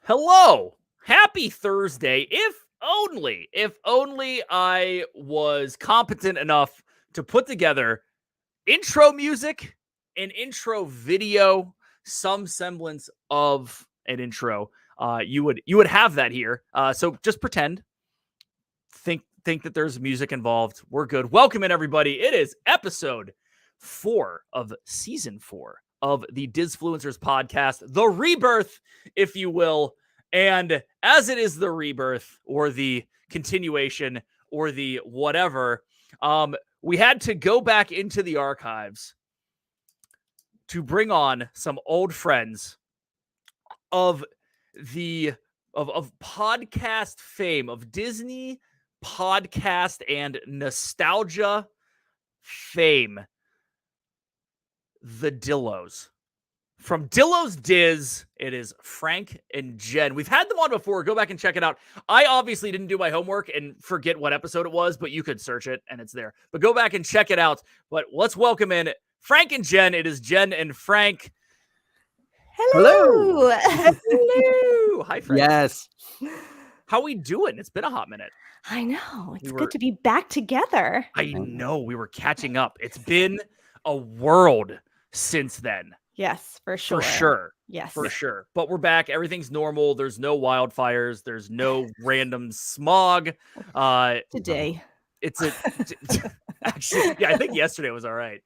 Hello. Happy Thursday. If only I was competent enough to put together intro music, an intro video, some semblance of an intro. You would have that here. So just pretend. Think that there's music involved. We're good. Welcome in, everybody. It is episode 4 of season 4 of the DisFluencers podcast, the rebirth, if you will. And as it is the rebirth or the continuation or the whatever, we had to go back into the archives to bring on some old friends of the of podcast fame, of Disney podcast and nostalgia fame, the Dillos. From Dillo's Diz, it is Frank and Jen. We've had them on before. Go back and check it out. I obviously didn't do my homework and forget what episode it was, but you could search it and it's there. But go back and check it out. But let's welcome in Frank and Jen. It is Jen and Frank. Hello. Hello. Hi, Frank. Yes. How we doing? It's been a hot minute. I know. It's good to be back together. I know. We were catching up. It's been a world since then. Yes, for sure. For sure. Yes. For sure. But we're back. Everything's normal. There's no wildfires. There's no random smog. Today. It's actually, yeah, I think yesterday was all right.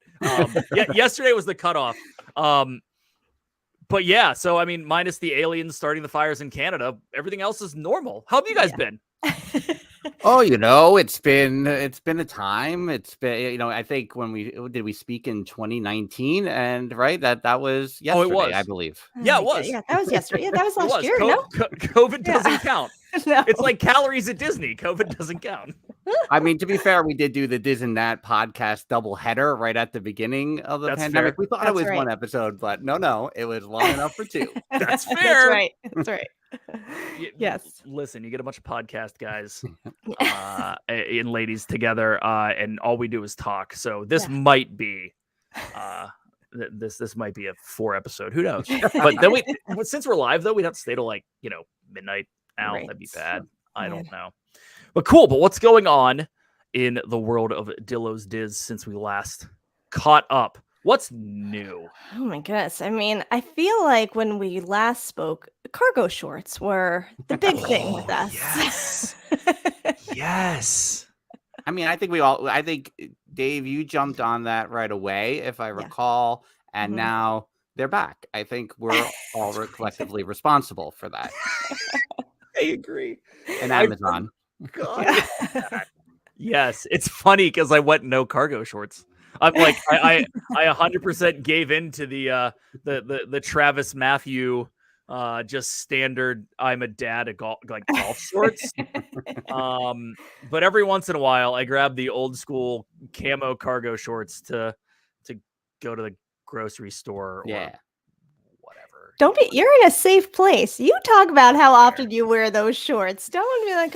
Yesterday was the cutoff. But yeah, so I mean, minus the aliens starting the fires in Canada, everything else is normal. How have you guys been? Oh, it's been a time. It's been, I think when we speak in 2019, and right that was yesterday, it was. I believe. Yeah, it was. Yeah, that was yesterday. Yeah, that was last year. No, COVID doesn't count. No. It's like calories at Disney. COVID doesn't count. I mean, to be fair, we did do the Diz and Nat podcast double header right at the beginning of the pandemic. Fair. We thought it was one episode, but no, it was long enough for 2. That's fair. That's right. Yes. Listen, you get a bunch of podcast guys and ladies together, and all we do is talk. So this might be this might be a 4 episode. Who knows? But then since we're live though, we'd have to stay till like midnight now. Right. That'd be bad. I don't know. But cool. But what's going on in the world of Dillo's Diz since we last caught up? What's new? Oh my goodness. I mean, I feel like when we last spoke, cargo shorts were the big thing with us. Yes. Yes. I mean, I think Dave, you jumped on that right away, if I recall, and now they're back. I think we're all collectively responsible for that. I agree. And Amazon. God. Yes, it's funny because I went no cargo shorts. I'm like I 100% gave in to the Travis Matthew just standard I'm a dad golf shorts. But every once in a while I grab the old school camo cargo shorts to go to the grocery store or whatever. You're in a safe place. You talk about how often you wear those shorts. Don't be like,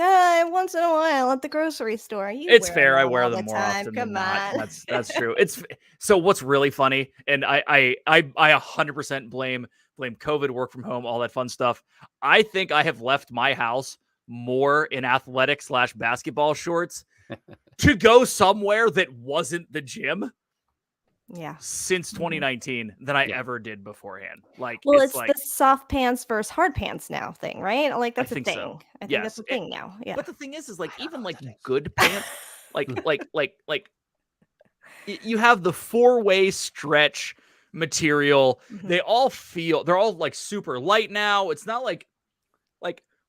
once in a while at the grocery store. It's fair. I wear them more often than not. That's true. So what's really funny, and I 100% blame COVID, work from home, all that fun stuff. I think I have left my house more in athletic / basketball shorts to go somewhere that wasn't the gym. Yeah. Since 2019 than I ever did beforehand. It's like the soft pants versus hard pants now thing, right? Like that's a thing. So. I think that's a thing now. Yeah. But the thing is like even like good pants, like you have the 4-way stretch material. Mm-hmm. They're all like super light now. It's not like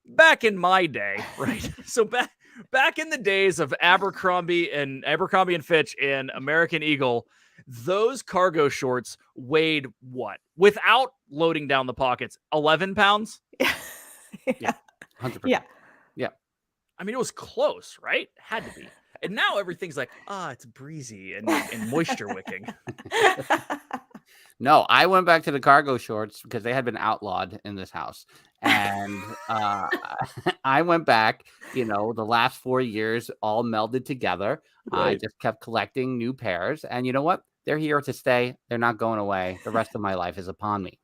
back in my day, right? So back in the days of Abercrombie and Fitch and American Eagle, those cargo shorts weighed what? Without loading down the pockets, 11 pounds? Yeah. 100%. Yeah. I mean, it was close, right? Had to be. And now everything's like, it's breezy and moisture wicking. No, I went back to the cargo shorts because they had been outlawed in this house. And I went back, the last 4 years all melded together. Right. I just kept collecting new pairs. And you know what? They're here to stay. They're not going away. The rest of my life is upon me.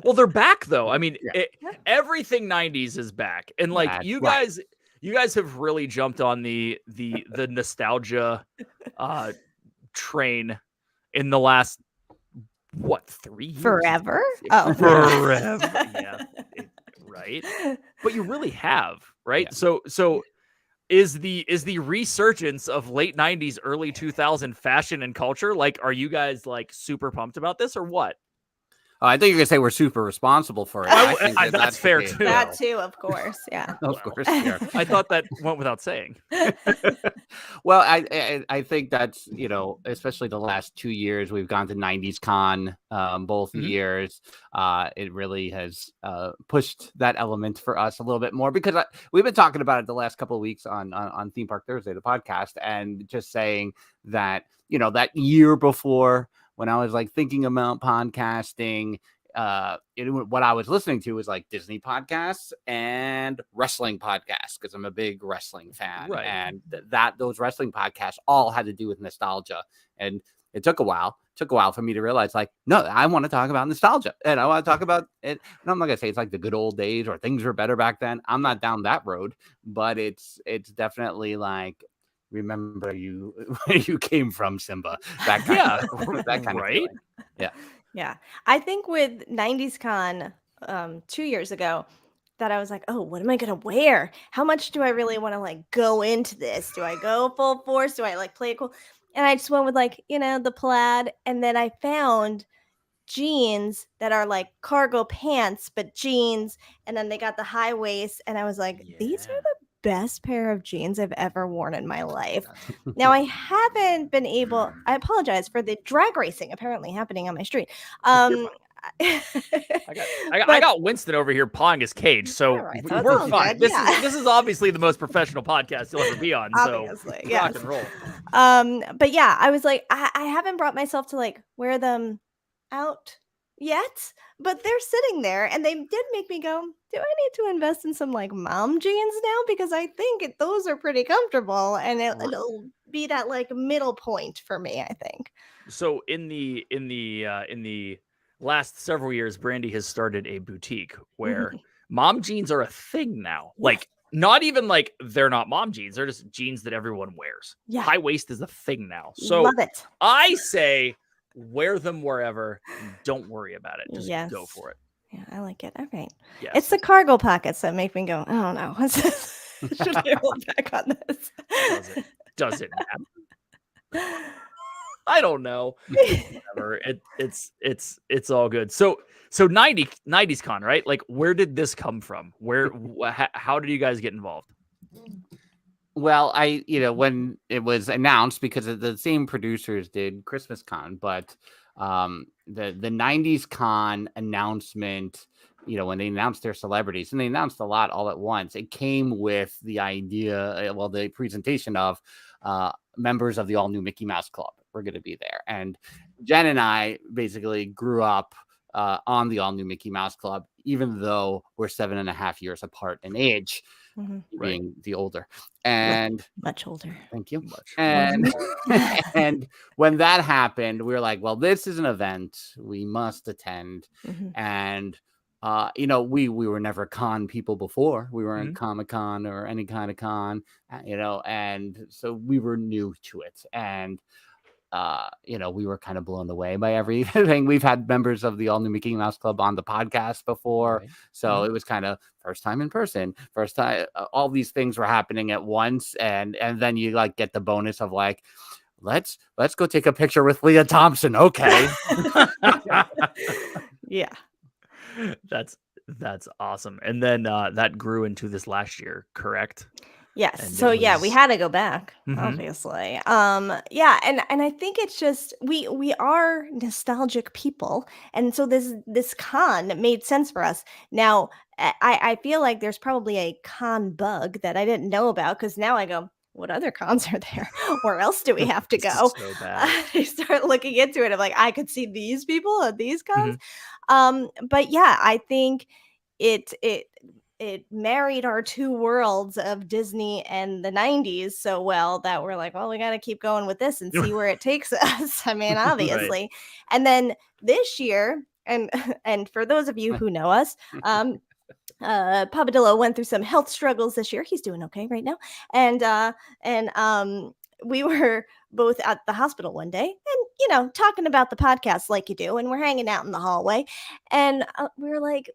Well, they're back though. I mean, Yeah. everything 90s is back. And like That's you right. guys have really jumped on the nostalgia train in the last 3 years? Forever? Oh. Forever. Yeah. Right. But you really have, right? Yeah. So is the resurgence of late 90s, early 2000 fashion and culture, like, are you guys like super pumped about this or what? I think you're gonna say we're super responsible for it. I think that's fair too. That too, of course. Yeah. Of course. Yeah. I thought that went without saying. Well, I think that's, especially the last 2 years, we've gone to 90s Con, both years. It really has pushed that element for us a little bit more because we've been talking about it the last couple of weeks on Theme Park Thursday, the podcast, and just saying that, that year before when I was like thinking about podcasting, what I was listening to was like Disney podcasts and wrestling podcasts because I'm a big wrestling fan, right? And those wrestling podcasts all had to do with nostalgia, and it took a while. For me to realize, like, no, I want to talk about nostalgia, and I want to talk about it. And I'm not gonna say it's like the good old days or things were better back then. I'm not down that road, but it's definitely like, remember where you came from, Simba. That kind of right? feeling. Yeah. Yeah. I think with 90s Con 2 years ago that I was like, oh, what am I going to wear? How much do I really want to like go into this? Do I go full force? Do I like play it cool? And I just went with like, the plaid. And then I found jeans that are like cargo pants, but jeans. And then they got the high waist. And I was like, these are the best pair of jeans I've ever worn in my life. Now I haven't been able, I apologize for the drag racing apparently happening on my street. I got Winston over here pawing his cage, so right, we're fine. This is obviously the most professional podcast you'll ever be on. Obviously, so rock and roll. But yeah, I was like, I haven't brought myself to like wear them out yet, but they're sitting there and they did make me go, do I need to invest in some like mom jeans now? Because I think those are pretty comfortable and it'll be that like middle point for me, I think. So in the last several years, Brandy has started a boutique where mom jeans are a thing now. Like, not even like they're not mom jeans, they're just jeans that everyone wears. Yeah. High waist is a thing now. So love it. I say wear them wherever. Don't worry about it. Just go for it. Yeah, I like it. All right. Yes. It's the cargo pockets that make me go, I don't know. Should I hold back on this? Does it matter? I don't know. Whatever. It's all good. So 90s Con, right? Like, where did this come from? How did you guys get involved? Well, when it was announced, because the same producers did Christmas Con, but the 90s Con announcement, when they announced their celebrities, and they announced a lot all at once, it came with the idea, the presentation of members of the all new Mickey Mouse Club were going to be there. And Jen and I basically grew up on the all new Mickey Mouse Club, even though we're 7.5 years apart in age. Being the older and much older. Thank you. And when that happened, we were like, well, this is an event we must attend. And we were never con people before. We weren't Comic-Con or any kind of con, and so we were new to it. And we were kind of blown away by everything. We've had members of the all new Mickey Mouse Club on the podcast before. Right. So it was kind of first time in person, first time, all these things were happening at once. And then you like get the bonus of like, let's go take a picture with Leah Thompson. Okay. Yeah. That's awesome. And then that grew into this last year, correct? Yes. And so we had to go back, obviously. And I think it's just we are nostalgic people, and so this con made sense for us. Now I feel like there's probably a con bug that I didn't know about, because now I go, what other cons are there? Where else do we have to go? So bad. I start looking into it. I'm like, I could see these people at these cons. But yeah, I think it married our two worlds of Disney and the 90s so well that we're like, well, we got to keep going with this and see where it takes us. I mean, obviously. Right. And then this year, and for those of you who know us, Papa Dillo went through some health struggles this year. He's doing okay right now. And we were both at the hospital one day and, talking about the podcast like you do. And we're hanging out in the hallway. And we were like,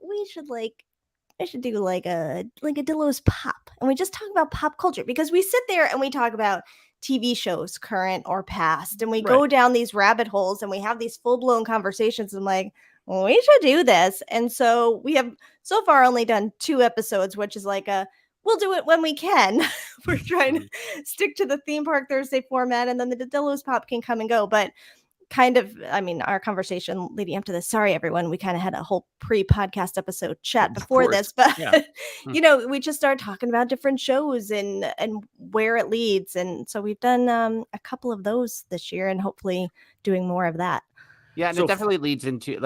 I should do like a Dillo's Pop. And we just talk about pop culture because we sit there and we talk about TV shows, current or past. And we go down these rabbit holes and we have these full blown conversations. And like, well, we should do this. And so we have so far only done 2 episodes, which is like we'll do it when we can. We're trying to stick to the theme park Thursday format, and then the Dillo's Pop can come and go. But kind of, our conversation leading up to this, sorry, everyone, we kind of had a whole pre-podcast episode chat before this, but we just started talking about different shows and where it leads. And so we've done a couple of those this year and hopefully doing more of that. Yeah, and it definitely leads into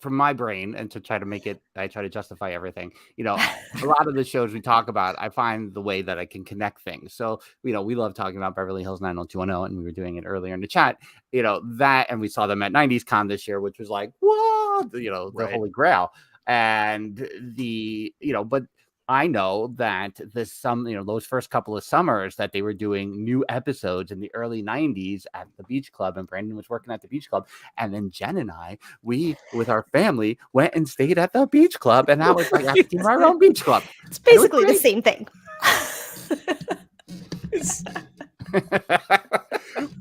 from my brain, and to try to make it, I try to justify everything. A lot of the shows we talk about, I find the way that I can connect things. So, we love talking about Beverly Hills 90210, and we were doing it earlier in the chat. That, and we saw them at 90s Con this year, which was like, what? The Holy Grail. And but I know that those first couple of summers that they were doing new episodes in the early 90s at the Beach Club, and Brandon was working at the Beach Club. And then Jen and I, we, with our family, went and stayed at the Beach Club. And that was like having our own Beach Club. It's basically the same thing.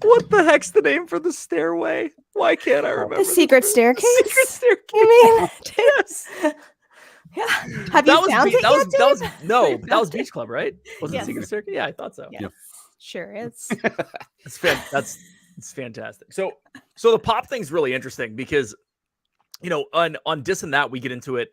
What the heck's the name for the stairway? Why can't I remember? The secret staircase? The secret staircase. You mean? Yes. Yeah. Have you found it yet, Dave? That was Beach Club, right? Was Yes. it Secret Circuit? Yeah, I thought so. Yes. Sure is. It's fantastic. So the pop thing's really interesting because, on Dis and That, we get into it,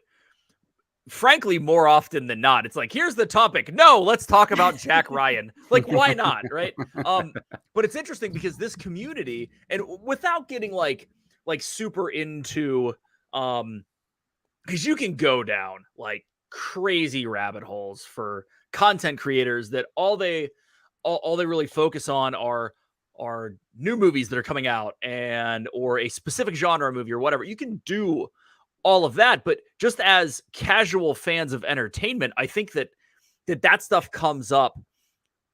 frankly, more often than not. It's like, here's the topic. No, let's talk about Jack Ryan. Like, why not, right? But it's interesting because this community, and without getting like super into, because you can go down like crazy rabbit holes for content creators that all they really focus on are new movies that are coming out or a specific genre movie or whatever. You can do all of that, but just as casual fans of entertainment, I think that stuff comes up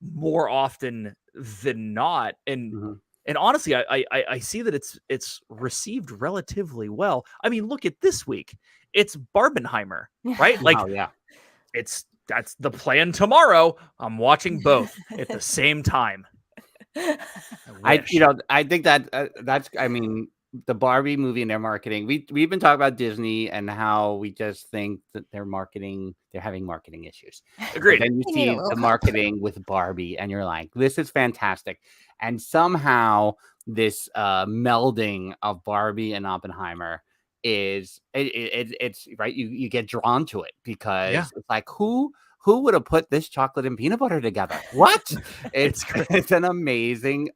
more often than not. And and honestly, I see that it's received relatively well. I mean, look at this week. It's Barbenheimer, right? Like, that's the plan tomorrow. I'm watching both at the same time. I think that's the Barbie movie and their marketing. We've been talking about Disney and how we just think that they're having marketing issues. Agreed. But then you see the marketing with Barbie, and you're like, this is fantastic. And somehow this melding of Barbie and Oppenheimer is it's right. You get drawn to it because it's like, who would have put this chocolate and peanut butter together? What? It's an amazing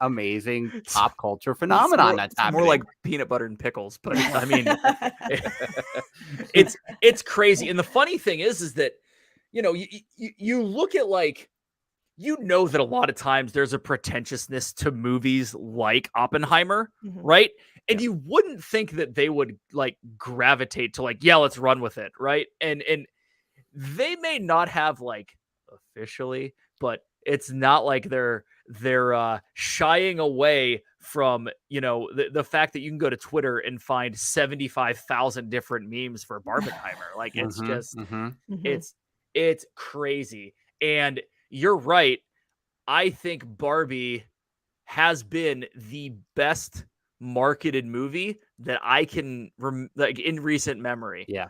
pop culture phenomenon that's happening. More like peanut butter and pickles, but I mean, it's crazy. And the funny thing is that you look at that a lot of times there's a pretentiousness to movies like Oppenheimer, right? And you wouldn't think that they would gravitate to let's run with it, right? And they may not have officially, but it's not like they're shying away from the fact that you can go to Twitter and find 75,000 different memes for Barbenheimer. It's just it's crazy. And you're right. I think Barbie has been the best marketed movie that I can in recent memory. Yeah.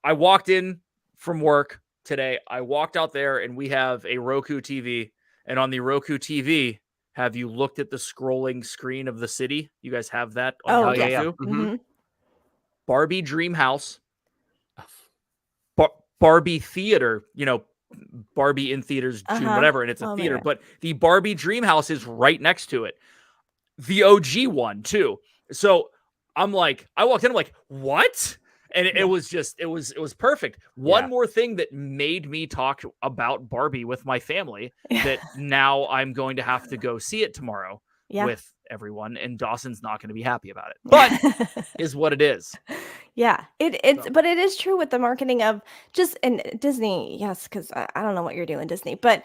I walked in from work today. I walked out there and we have a Roku TV, and on the Roku TV, have you looked at the scrolling screen of the city? You guys have that on Roku? Barbie Dream House, Barbie Theater, Barbie in theaters, June, whatever, and it's a theater, but the Barbie Dream House is right next to it. The OG one too. So I walked in, I'm like, what? And it was perfect. One more thing that made me talk about Barbie with my family that now I'm going to have to go see it tomorrow. with everyone, and Dawson's not going to be happy about it. But is what it is. Yeah, but it is true with the marketing of just and Disney, yes, because I don't know what you're doing, Disney, but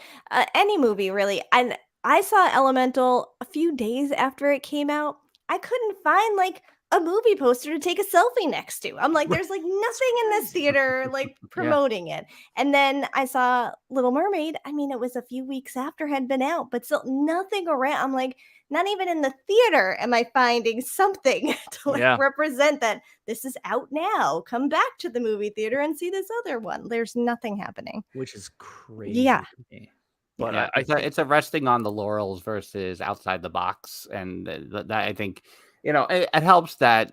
any movie really. And I saw Elemental a few days after it came out. I couldn't find like a movie poster to take a selfie next to. I'm like, there's like nothing in this theater like promoting it. And then I saw Little Mermaid. I mean, it was a few weeks after it had been out, but still nothing around. I'm like, not even in the theater am I finding something to like represent that this is out now. Come back to the movie theater and see this other one. There's nothing happening. Which is crazy. Yeah. To me. But yeah, it's a resting on the laurels versus outside the box. And that I think, it helps that,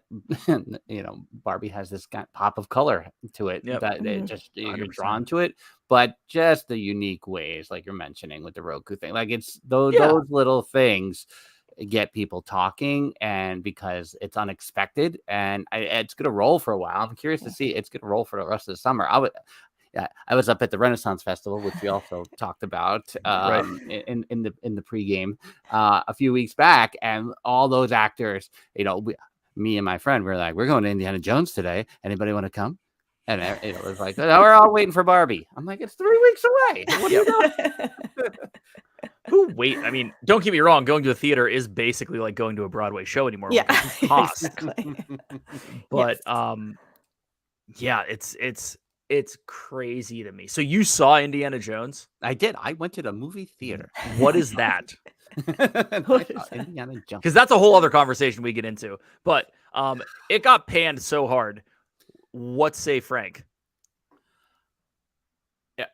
Barbie has this pop of color to it that it just, you're drawn to it, but just the unique ways, like you're mentioning with the Roku thing, like it's those little things get people talking, and because it's unexpected, and it's going to roll for a while. I'm curious to see it's going to roll for the rest of the summer. I was up at the Renaissance Festival, which we also talked about in the pregame a few weeks back, and all those actors, me and my friend, we're like, we're going to Indiana Jones today. Anybody want to come? And it was like, oh, we're all waiting for Barbie. I'm like, it's 3 weeks away. What are you doing? I mean, don't get me wrong. Going to a theater is basically like going to a Broadway show anymore. Yeah, cost. Exactly. But it's crazy to me. So you saw Indiana Jones? I did. I went to the movie theater. What is that? Indiana Jones. Because that's a whole other conversation we get into. But it got panned so hard. What say Frank?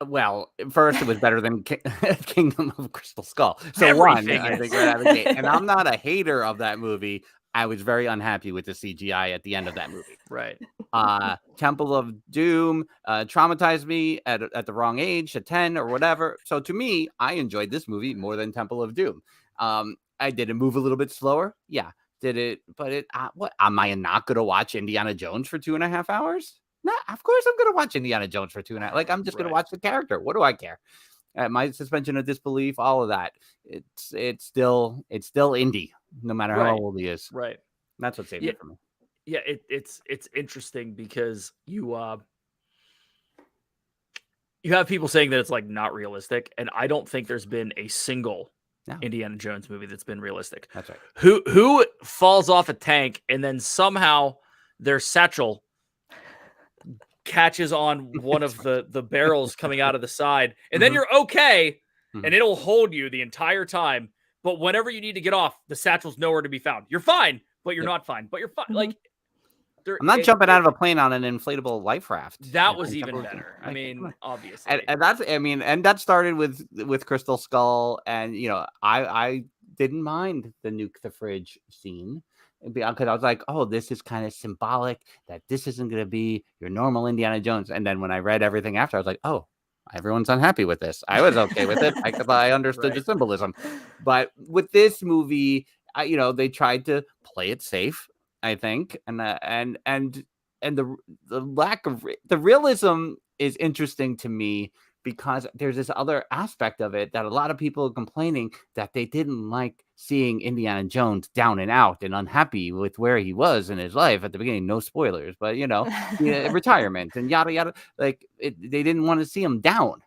Well, first it was better than Kingdom of Crystal Skull. So Everything I think right out of the gate. And I'm not a hater of that movie. I was very unhappy with the CGI at the end of that movie. Right. Temple of Doom traumatized me at the wrong age, at 10 or whatever. So to me, I enjoyed this movie more than Temple of Doom. I did it move a little bit slower. Yeah. Did it, but what am I not going to watch Indiana Jones for 2.5 hours? No, of course I'm going to watch Indiana Jones for 2.5. Like, I'm just going to watch the character. What do I care? My suspension of disbelief, all of that. It's still indie, no matter how old he is. Right. That's what saved it for me. Yeah, it's interesting because you have people saying that it's like not realistic, and I don't think there's been a single Indiana Jones movie that's been realistic. That's right. Who falls off a tank and then somehow their satchel catches on one of the barrels coming out of the side, and then you're okay, and it'll hold you the entire time. But whenever you need to get off, the satchel's nowhere to be found. You're fine, but you're not fine. But you're fine. Like, I'm not jumping out of a plane on an inflatable life raft. That was even better. I mean, obviously, and that started with Crystal Skull, and I didn't mind the nuke the fridge scene. Because I was like, oh, this is kind of symbolic that this isn't going to be your normal Indiana Jones. And then when I read everything after, I was like, oh, everyone's unhappy with this. I was okay with it. I understood the symbolism. But with this movie, they tried to play it safe, I think. And the lack of the realism is interesting to me, because there's this other aspect of it that a lot of people are complaining that they didn't like seeing Indiana Jones down and out and unhappy with where he was in his life at the beginning. No spoilers, but retirement and yada yada. Like they didn't want to see him down.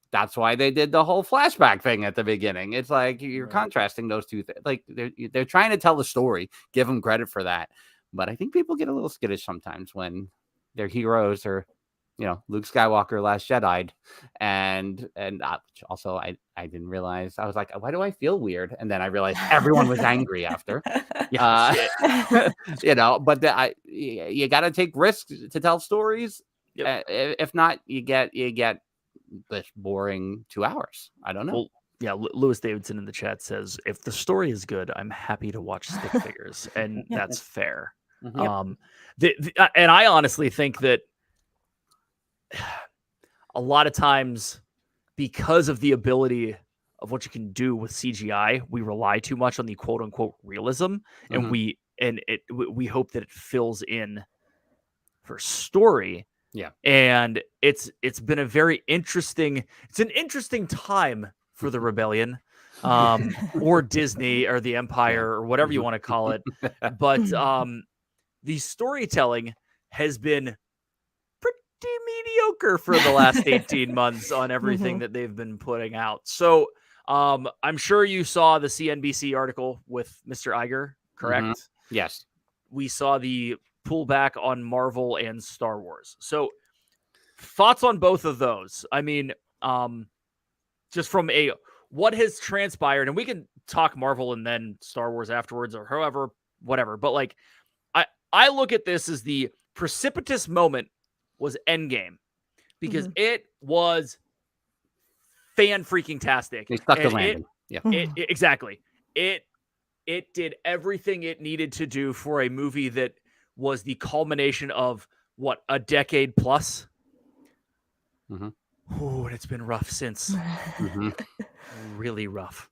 That's why they did the whole flashback thing at the beginning. It's like you're contrasting those two things. Like they're trying to tell the story. Give them credit for that. But I think people get a little skittish sometimes when their heroes are, Luke Skywalker, Last Jedi'd, and also I didn't realize. I was like, why do I feel weird? And then I realized everyone was angry after. But you got to take risks to tell stories. If not, you get this boring 2 hours. I don't know. Well, yeah, Lewis Davidson in the chat says, if the story is good, I'm happy to watch stick figures, and that's fair. And I honestly think that a lot of times, because of the ability of what you can do with CGI, we rely too much on the quote unquote realism, and we hope that it fills in for story. Yeah. And it's been a very interesting time for the rebellion. or Disney or the Empire or whatever you want to call it. But the storytelling has been pretty mediocre for the last 18 months on everything that they've been putting out. So I'm sure you saw the CNBC article with Mr. Iger, correct? Yes. We saw the pullback on Marvel and Star Wars. So thoughts on both of those? I mean, just from what has transpired, and we can talk Marvel and then Star Wars afterwards or however, whatever. But like, I look at this as the precipitous moment was Endgame because it was fan-freaking-tastic. They stuck the landing. Exactly. It did everything it needed to do for a movie that was the culmination of, what, a decade plus? Oh, and it's been rough since. Really rough.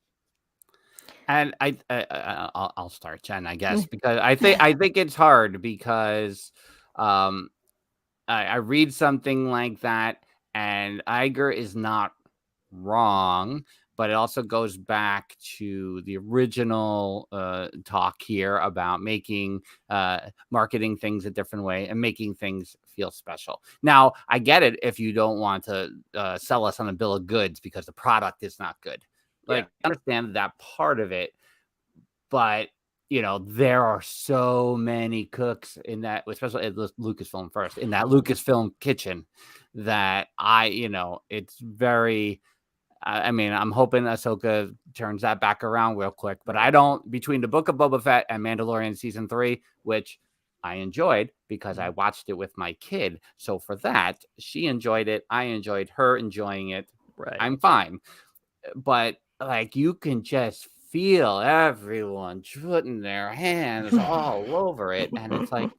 And I'll start, Jen, I guess, because I think it's hard because I read something like that, and Iger is not wrong, but it also goes back to the original talk here about making marketing things a different way and making things feel special. Now, I get it if you don't want to sell us on a bill of goods because the product is not good. Like, I understand that part of it, but there are so many cooks in that, especially at Lucasfilm first, in that Lucasfilm kitchen, that it's very. I mean, I'm hoping Ahsoka turns that back around real quick, but I don't. Between the Book of Boba Fett and Mandalorian season 3, which I enjoyed because I watched it with my kid, so for that, she enjoyed it. I enjoyed her enjoying it. Right. I'm fine, but like you can just feel everyone putting their hands all over it, and it's like,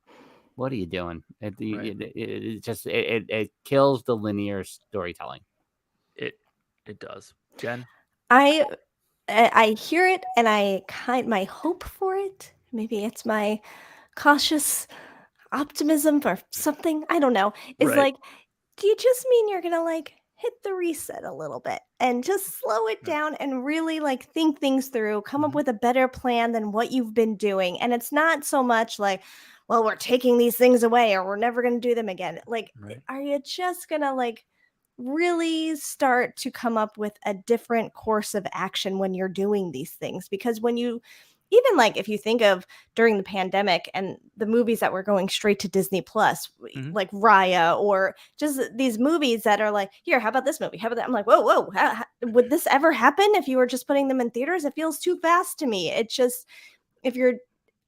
what are you doing? It kills the linear storytelling. It does. Jen? I hear it, and my hope for it, maybe it's my cautious optimism or something, I don't know, is like, do you just mean you're gonna like hit the reset a little bit and just slow it down and really like think things through, come up with a better plan than what you've been doing? And it's not so much like, well, we're taking these things away or we're never going to do them again. Like, are you just going to like really start to come up with a different course of action when you're doing these things? Because when you even like if you think of during the pandemic and the movies that were going straight to Disney Plus, like Raya, or just these movies that are like, here, how about this movie? How about that? I'm like, whoa, would this ever happen if you were just putting them in theaters? It feels too fast to me. It's just,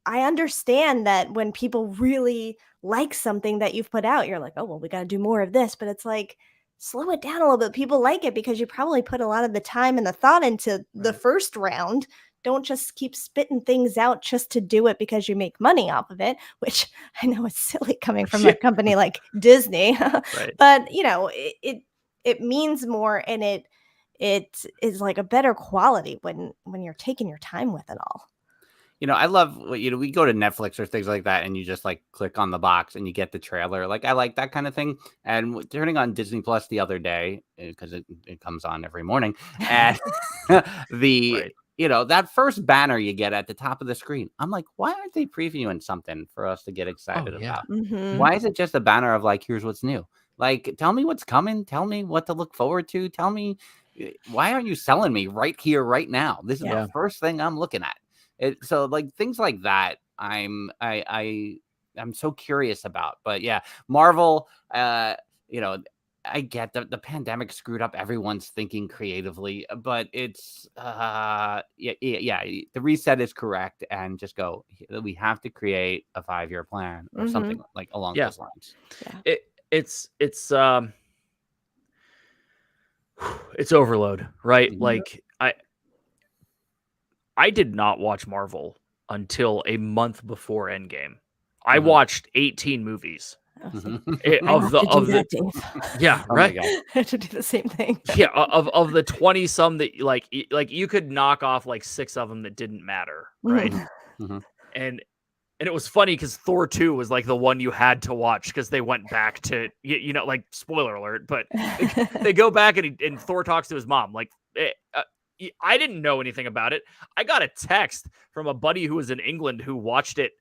I understand that when people really like something that you've put out, you're like, oh, well, we got to do more of this. But it's like, slow it down a little bit. People like it because you probably put a lot of the time and the thought into the first round. Don't just keep spitting things out just to do it because you make money off of it, which I know is silly coming from a company like Disney, but it means more, and it is like a better quality when you're taking your time with it all. I love, we go to Netflix or things like that, and you just like click on the box and you get the trailer. Like, I like that kind of thing. And turning on Disney Plus the other day, because it comes on every morning, and that first banner you get at the top of the screen, I'm like, why aren't they previewing something for us to get excited about? Why is it just a banner of like, here's what's new? Like, tell me what's coming. Tell me what to look forward to. Tell me, why aren't you selling me right here, right now? This is the first thing I'm looking at. So like things like that, I'm so curious about. But yeah, Marvel, I get the pandemic screwed up everyone's thinking creatively, but it's the reset is correct, and just go, we have to create a 5-year plan or something like along those lines. It's overload, right? Like I did not watch Marvel until a month before Endgame. I watched 18 movies. Of the yeah, right. I had to do the same thing. Yeah, of the 20 some that like you could knock off like 6 of them that didn't matter, right? And it was funny because Thor 2 was like the one you had to watch because they went back to like, spoiler alert, but they go back and Thor talks to his mom. Like, I didn't know anything about it. I got a text from a buddy who was in England who watched it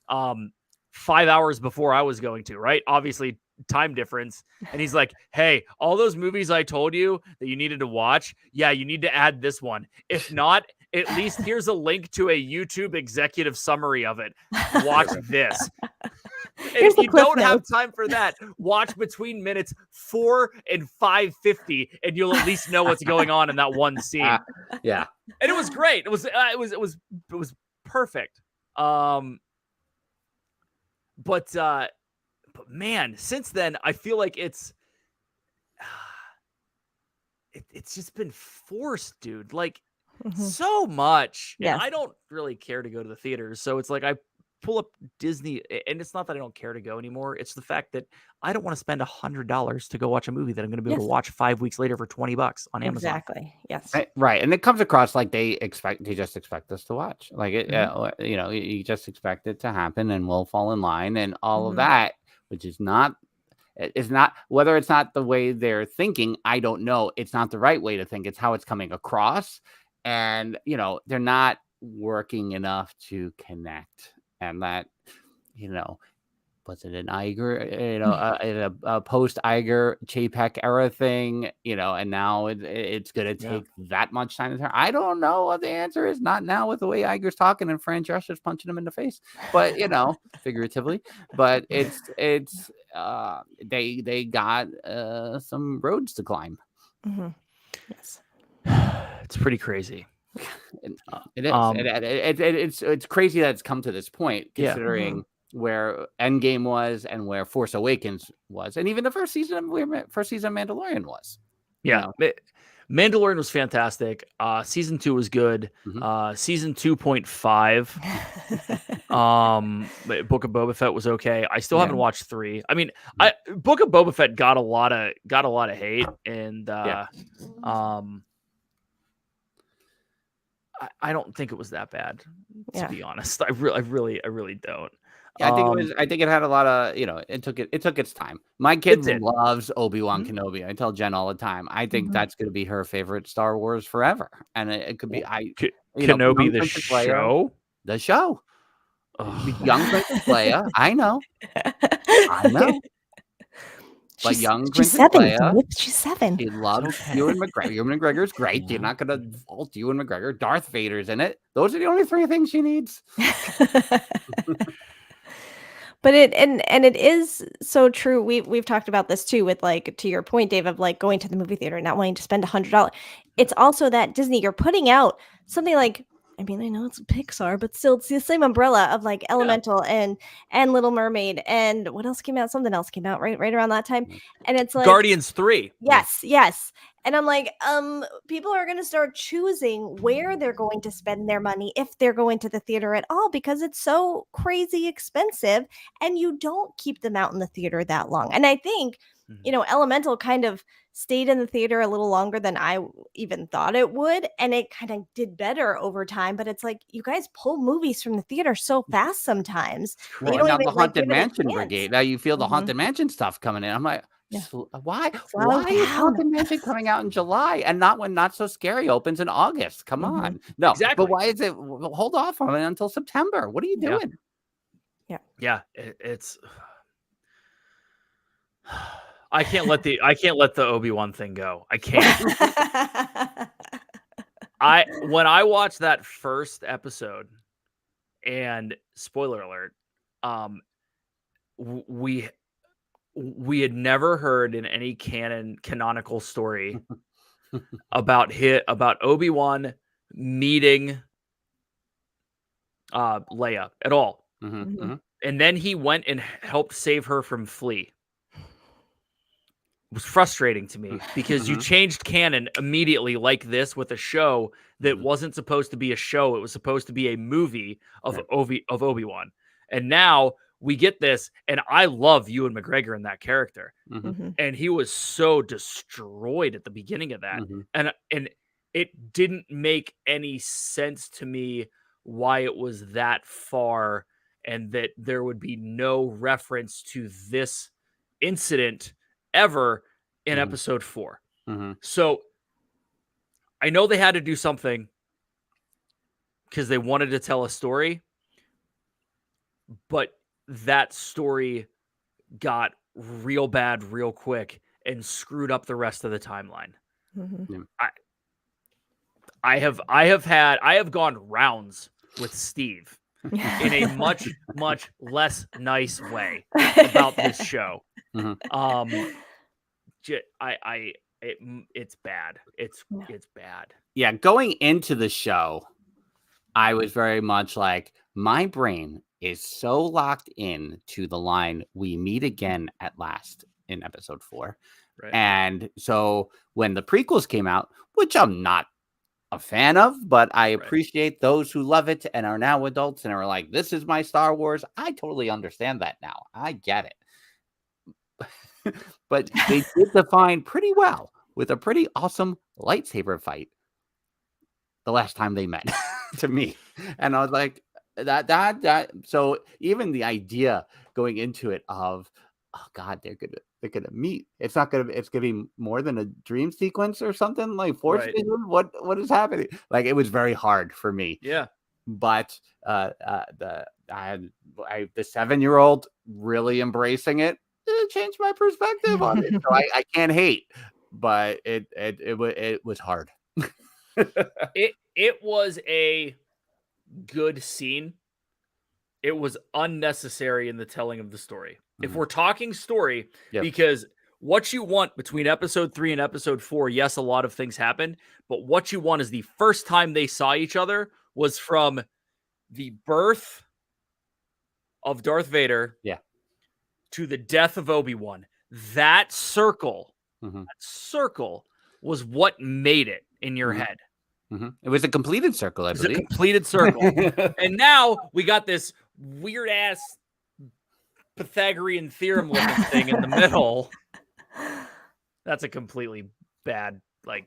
5 hours before I was going to, right? Obviously, time difference. And he's like, hey, all those movies I told you that you needed to watch, yeah, you need to add this one. If not, at least here's a link to a YouTube executive summary of it. Watch this. And if you don't have time for that, watch between minutes 4 and 5:50, and you'll at least know what's going on in that one scene. Yeah, and it was great. It was perfect. But man, since then, I feel like it's just been forced, dude. Like so much. Yes. And I don't really care to go to the theaters, so it's like I pull up Disney, and it's not that I don't care to go anymore. It's the fact that I don't want to spend $100 to go watch a movie that I'm going to be able to watch 5 weeks later for $20 on Amazon. Exactly. Yes. Right. And it comes across like they just expect us to watch. Like it, you know, you just expect it to happen, and we'll fall in line, and all of that, which is not. It's not, whether it's not the way they're thinking, I don't know. It's not the right way to think. It's how it's coming across, and you know, they're not working enough to connect. And that, you know, was it an Iger, you know, a post Iger Chapek era thing, you know, and now it's going to take that much time to turn. I don't know what the answer is. Not now with the way Iger's talking and Fran Drescher's punching him in the face, but you know, figuratively. But it's they got some roads to climb. Yes, it's pretty crazy. It is. It's crazy that it's come to this point, considering where Endgame was and where Force Awakens was, and even the first season of Mandalorian was. Yeah, you know? Mandalorian was fantastic. Season 2 was good. Season 2.5. Book of Boba Fett was okay. I still haven't watched 3. I mean, Book of Boba Fett got a lot of hate, and I don't think it was that bad, to be honest. I really don't. Yeah, I think it had a lot of, you know, it took its time. My kid loves Obi-Wan Kenobi. I tell Jen all the time. I think that's going to be her favorite Star Wars forever, and it could be Kenobi the show. The show. Young Princess Leia. I know. But young Princess Leia. She's 7. She loves Ewan McGregor. Ewan McGregor's great. You're not going to fault Ewan McGregor. Darth Vader's in it. Those are the only 3 things she needs. But it is so true. We've talked about this too, with like, to your point, Dave, of like going to the movie theater and not wanting to spend $100. It's also that Disney, you're putting out something like, I mean, I know it's Pixar, but still, it's the same umbrella of like Elemental and Little Mermaid, and what else came out? Something else came out right around that time, and it's like Guardians 3. Yes. And I'm like, people are going to start choosing where they're going to spend their money if they're going to the theater at all, because it's so crazy expensive, and you don't keep them out in the theater that long. And I think, you know, Elemental kind of stayed in the theater a little longer than I even thought it would, and it kind of did better over time. But it's like, you guys pull movies from the theater so fast sometimes. Well, now the Haunted Mansion brigade. Now you feel the Haunted Mansion stuff coming in. I'm like, why is Haunted Mansion coming out in July and not when Not So Scary opens in August? Come on. No, exactly. But why is it? Hold off on it until September. What are you doing? Yeah. It's. I can't let the Obi-Wan thing go. I can't. When I watched that first episode, and spoiler alert, we had never heard in any canonical story about Obi-Wan meeting Leia at all. And then he went and helped save her from Flea. Was frustrating to me, because you changed canon immediately like this with a show that wasn't supposed to be a show. It was supposed to be a movie of Obi-Wan. And now we get this, and I love Ewan McGregor in that character. And he was so destroyed at the beginning of that. And it didn't make any sense to me why it was that far, and that there would be no reference to this incident ever in episode 4. So I know they had to do something because they wanted to tell a story, but that story got real bad real quick and screwed up the rest of the timeline. Mhm. I have gone rounds with Steve in a much less nice way about this show. Mhm. It's bad. It's bad. Yeah, going into the show, I was very much like, my brain is so locked in to the line, "We meet again at last" in episode 4. Right. And so when the prequels came out, which I'm not a fan of, but I appreciate those who love it and are now adults and are like, "This is my Star Wars." I totally understand that now. I get it. But they did define pretty well with a pretty awesome lightsaber fight the last time they met to me. And I was like, that. So even the idea going into it of, oh God, they're gonna meet. It's gonna be more than a dream sequence or something like Force Vision. What is happening? Like, it was very hard for me. Yeah. But the 7-year-old really embracing it changed my perspective on it. So I can't hate, but it was hard. It was a good scene. It was unnecessary in the telling of the story. If we're talking story, because what you want between episode 3 and episode 4, yes, a lot of things happened, but what you want is the first time they saw each other was from the birth of Darth Vader to the death of Obi-Wan. That circle was what made it in your head. It was a completed circle, I believe. It was a completed circle. And now we got this weird-ass Pythagorean theorem looking thing in the middle. That's a completely bad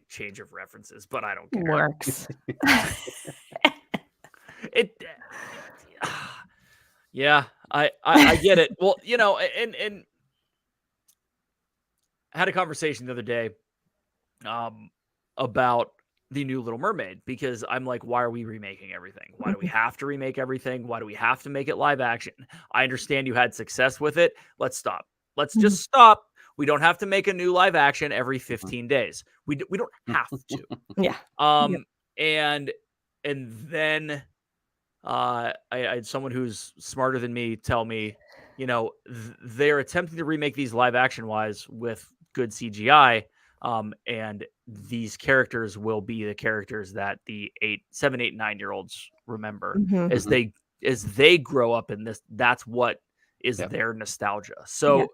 change of references, but I don't care. Works. Yeah, I get it. Well, and I had a conversation the other day about the new Little Mermaid, because I'm like, why are we remaking everything? Why do we have to remake everything? Why do we have to make it live action? I understand you had success with it. Let's stop. Let's just stop. We don't have to make a new live action every 15 days. We don't have to. Yeah. And then I had someone who's smarter than me tell me, they're attempting to remake these live action wise with good CGI. And these characters will be the characters that the 7, 8, 9-year-olds remember as they grow up in this. That's what is their nostalgia. So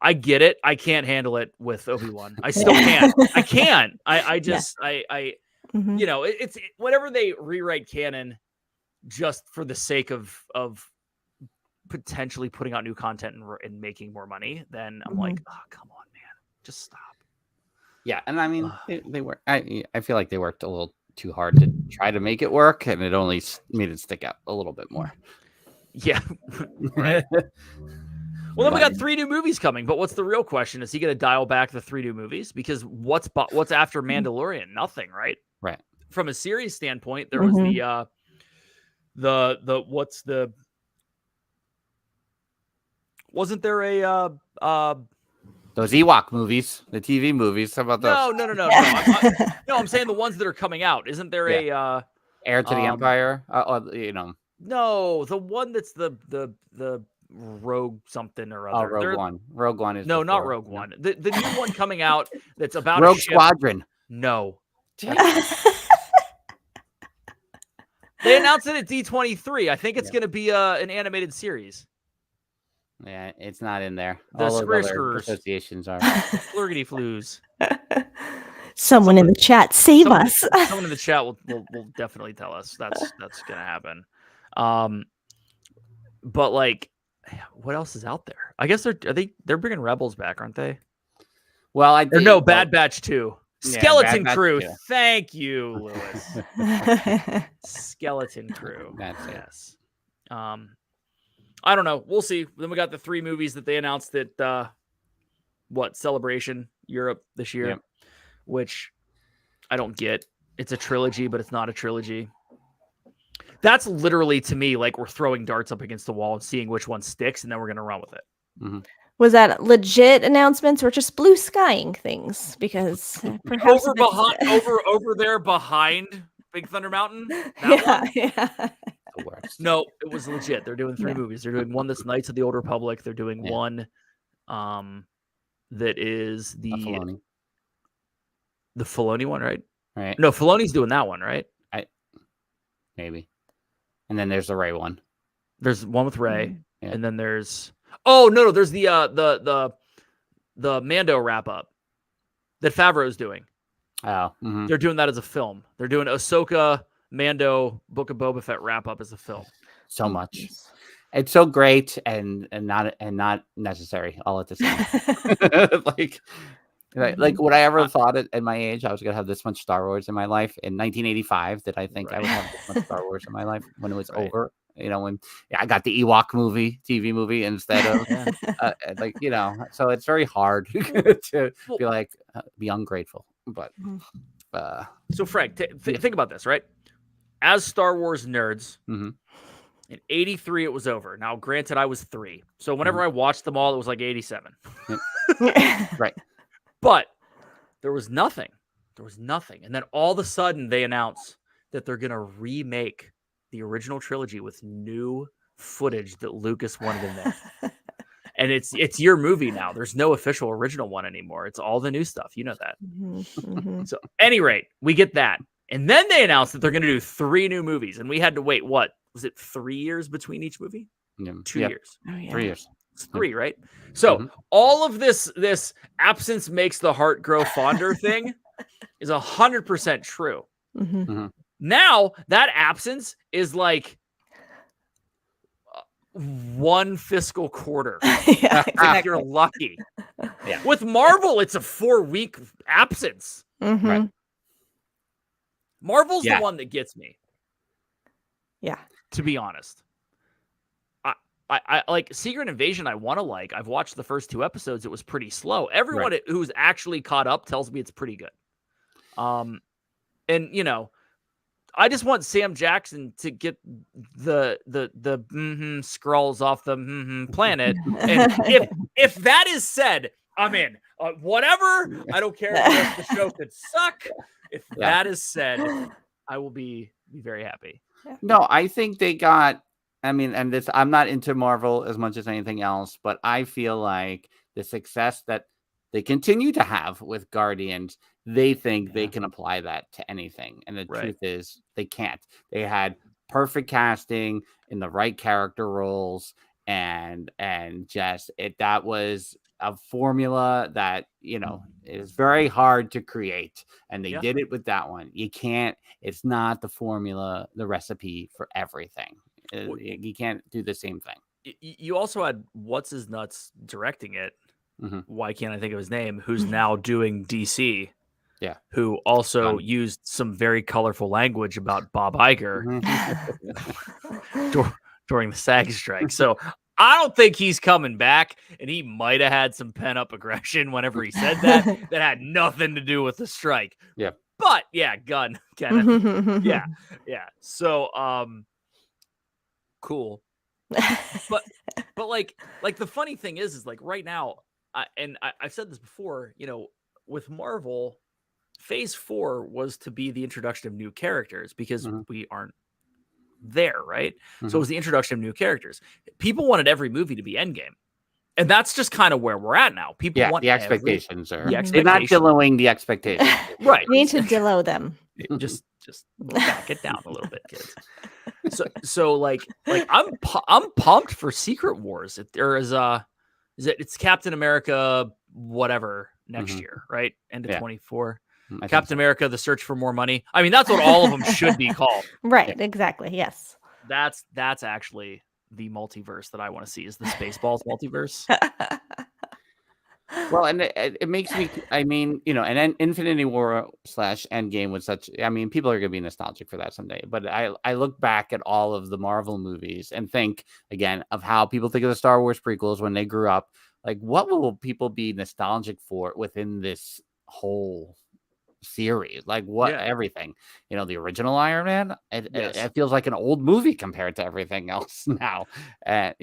I get it. I can't handle it with Obi-Wan. I still can't. I can't. I just, it's whenever they rewrite canon just for the sake of potentially putting out new content and making more money, then I'm like, oh, come on, man, just stop. Yeah, and I mean, they work. I feel like they worked a little too hard to try to make it work, and it only made it stick out a little bit more. Yeah, right. Well, then we got 3 new movies coming, but what's the real question? Is he going to dial back the 3 new movies? Because what's after Mandalorian? Nothing, right? Right. From a series standpoint, there was wasn't there a those Ewok movies, the TV movies? How about those? No. I'm saying the ones that are coming out. Isn't there a Heir to the Empire? No, the one that's the Rogue something or other. Rogue One. Rogue One is not Rogue One. The new one coming out that's about Rogue a ship. Squadron. No. They announced it at D23. I think it's going to be an animated series. Yeah, it's not in there. The all Square those other Screwers. associations are. Flurgity flues. Someone in the chat, save us. Someone in the chat will definitely tell us that's going to happen. But what else is out there? I guess they're bringing Rebels back, aren't they? Well, Bad Batch 2. Skeleton Crew. 2. Thank you, Lewis. Skeleton Crew. That's it. Yes. I don't know. We'll see. Then we got the 3 movies that they announced at Celebration Europe this year, which I don't get. It's a trilogy, but it's not a trilogy. That's literally, to me, like we're throwing darts up against the wall and seeing which one sticks, and then we're going to run with it. Mm-hmm. Was that legit announcements or just blue skying things? Because perhaps over there behind Big Thunder Mountain. That one? Yeah. The worst. No, it was legit. They're doing 3 movies. They're doing one that's Knights of the Old Republic. They're doing one that is the Filoni one, right? Right. No, Filoni's doing that one, right? Maybe. And then there's the Ray one. There's one with Ray, and then there's there's the Mando wrap up that Favreau's doing. Oh, they're doing that as a film. They're doing Ahsoka, Mando, Book of Boba Fett wrap up as a film. So much. It's so great and not necessary all at the same. Like would I ever thought at my age I was gonna have this much Star Wars in my life in 1985? Did I think I would have this much Star Wars in my life when it was over? You know, when I got the Ewok TV movie instead of so it's very hard to be like be ungrateful. But so Frank, think about this, right? As Star Wars nerds, in '83 it was over. Now, granted, I was 3, so whenever I watched them all, it was like '87. Right. But there was nothing. And then all of a sudden they announce that they're going to remake the original trilogy with new footage that Lucas wanted in there. And it's your movie now. There's no official original one anymore. It's all the new stuff. You know that. So at any rate, we get that. And then they announced that they're going to do 3 new movies. And we had to wait, what? Was it 3 years between each movie? 2 years. Oh, yeah. 3 years. It's 3, right? So all of this absence makes the heart grow fonder thing is 100% true. Now that absence is like 1 fiscal quarter. If you're lucky. Yeah. With Marvel, it's a 4-week absence. Right. Marvel's the one that gets me. Yeah. To be honest. I like Secret Invasion. I want to like. I've watched the first 2 episodes. It was pretty slow. Everyone who's actually caught up tells me it's pretty good. And I just want Sam Jackson to get the Skrulls off the planet. And if that is said, I'm in. Whatever. I don't care if the show could suck. If that is said, I will be very happy. No, I think they got. I mean, and this, I'm not into Marvel as much as anything else, but I feel like the success that they continue to have with Guardians, they think they can apply that to anything. And the truth is they can't. They had perfect casting in the right character roles and just that was a formula that, is very hard to create. And they did it with that one. You can't, it's not the formula, the recipe for everything. You can't do the same thing. You also had What's His Nuts directing it. Why can't I think of his name? Who's now doing DC? Yeah. Who also used some very colorful language about Bob Iger during the SAG strike. So I don't think he's coming back. And he might have had some pent up aggression whenever he said that had nothing to do with the strike. Yeah. But Gunn, Kenneth. Yeah. So cool. but like the funny thing is like right now, I've said this before, with Marvel, phase 4 was to be the introduction of new characters because we aren't there, right? So it was the introduction of new characters. People wanted every movie to be Endgame. And that's just kind of where we're at now. People want the expectations are. They're not Dilloing the expectations. Right. We need to Dillo them. Just back it down a little bit, kids. So like I'm pumped for Secret Wars. It's Captain America whatever next year, right? End of 24. Captain America: The Search for More Money. I mean, that's what all of them should be called. Right, exactly. Yes. That's actually the multiverse that I want to see, is the Spaceballs multiverse. Well, and it makes me, I mean, and Infinity War / Endgame was such, I mean, people are going to be nostalgic for that someday. But I look back at all of the Marvel movies and think, again, of how people think of the Star Wars prequels when they grew up. Like, what will people be nostalgic for within this whole series, like what everything. The original Iron Man, it feels like an old movie compared to everything else now. I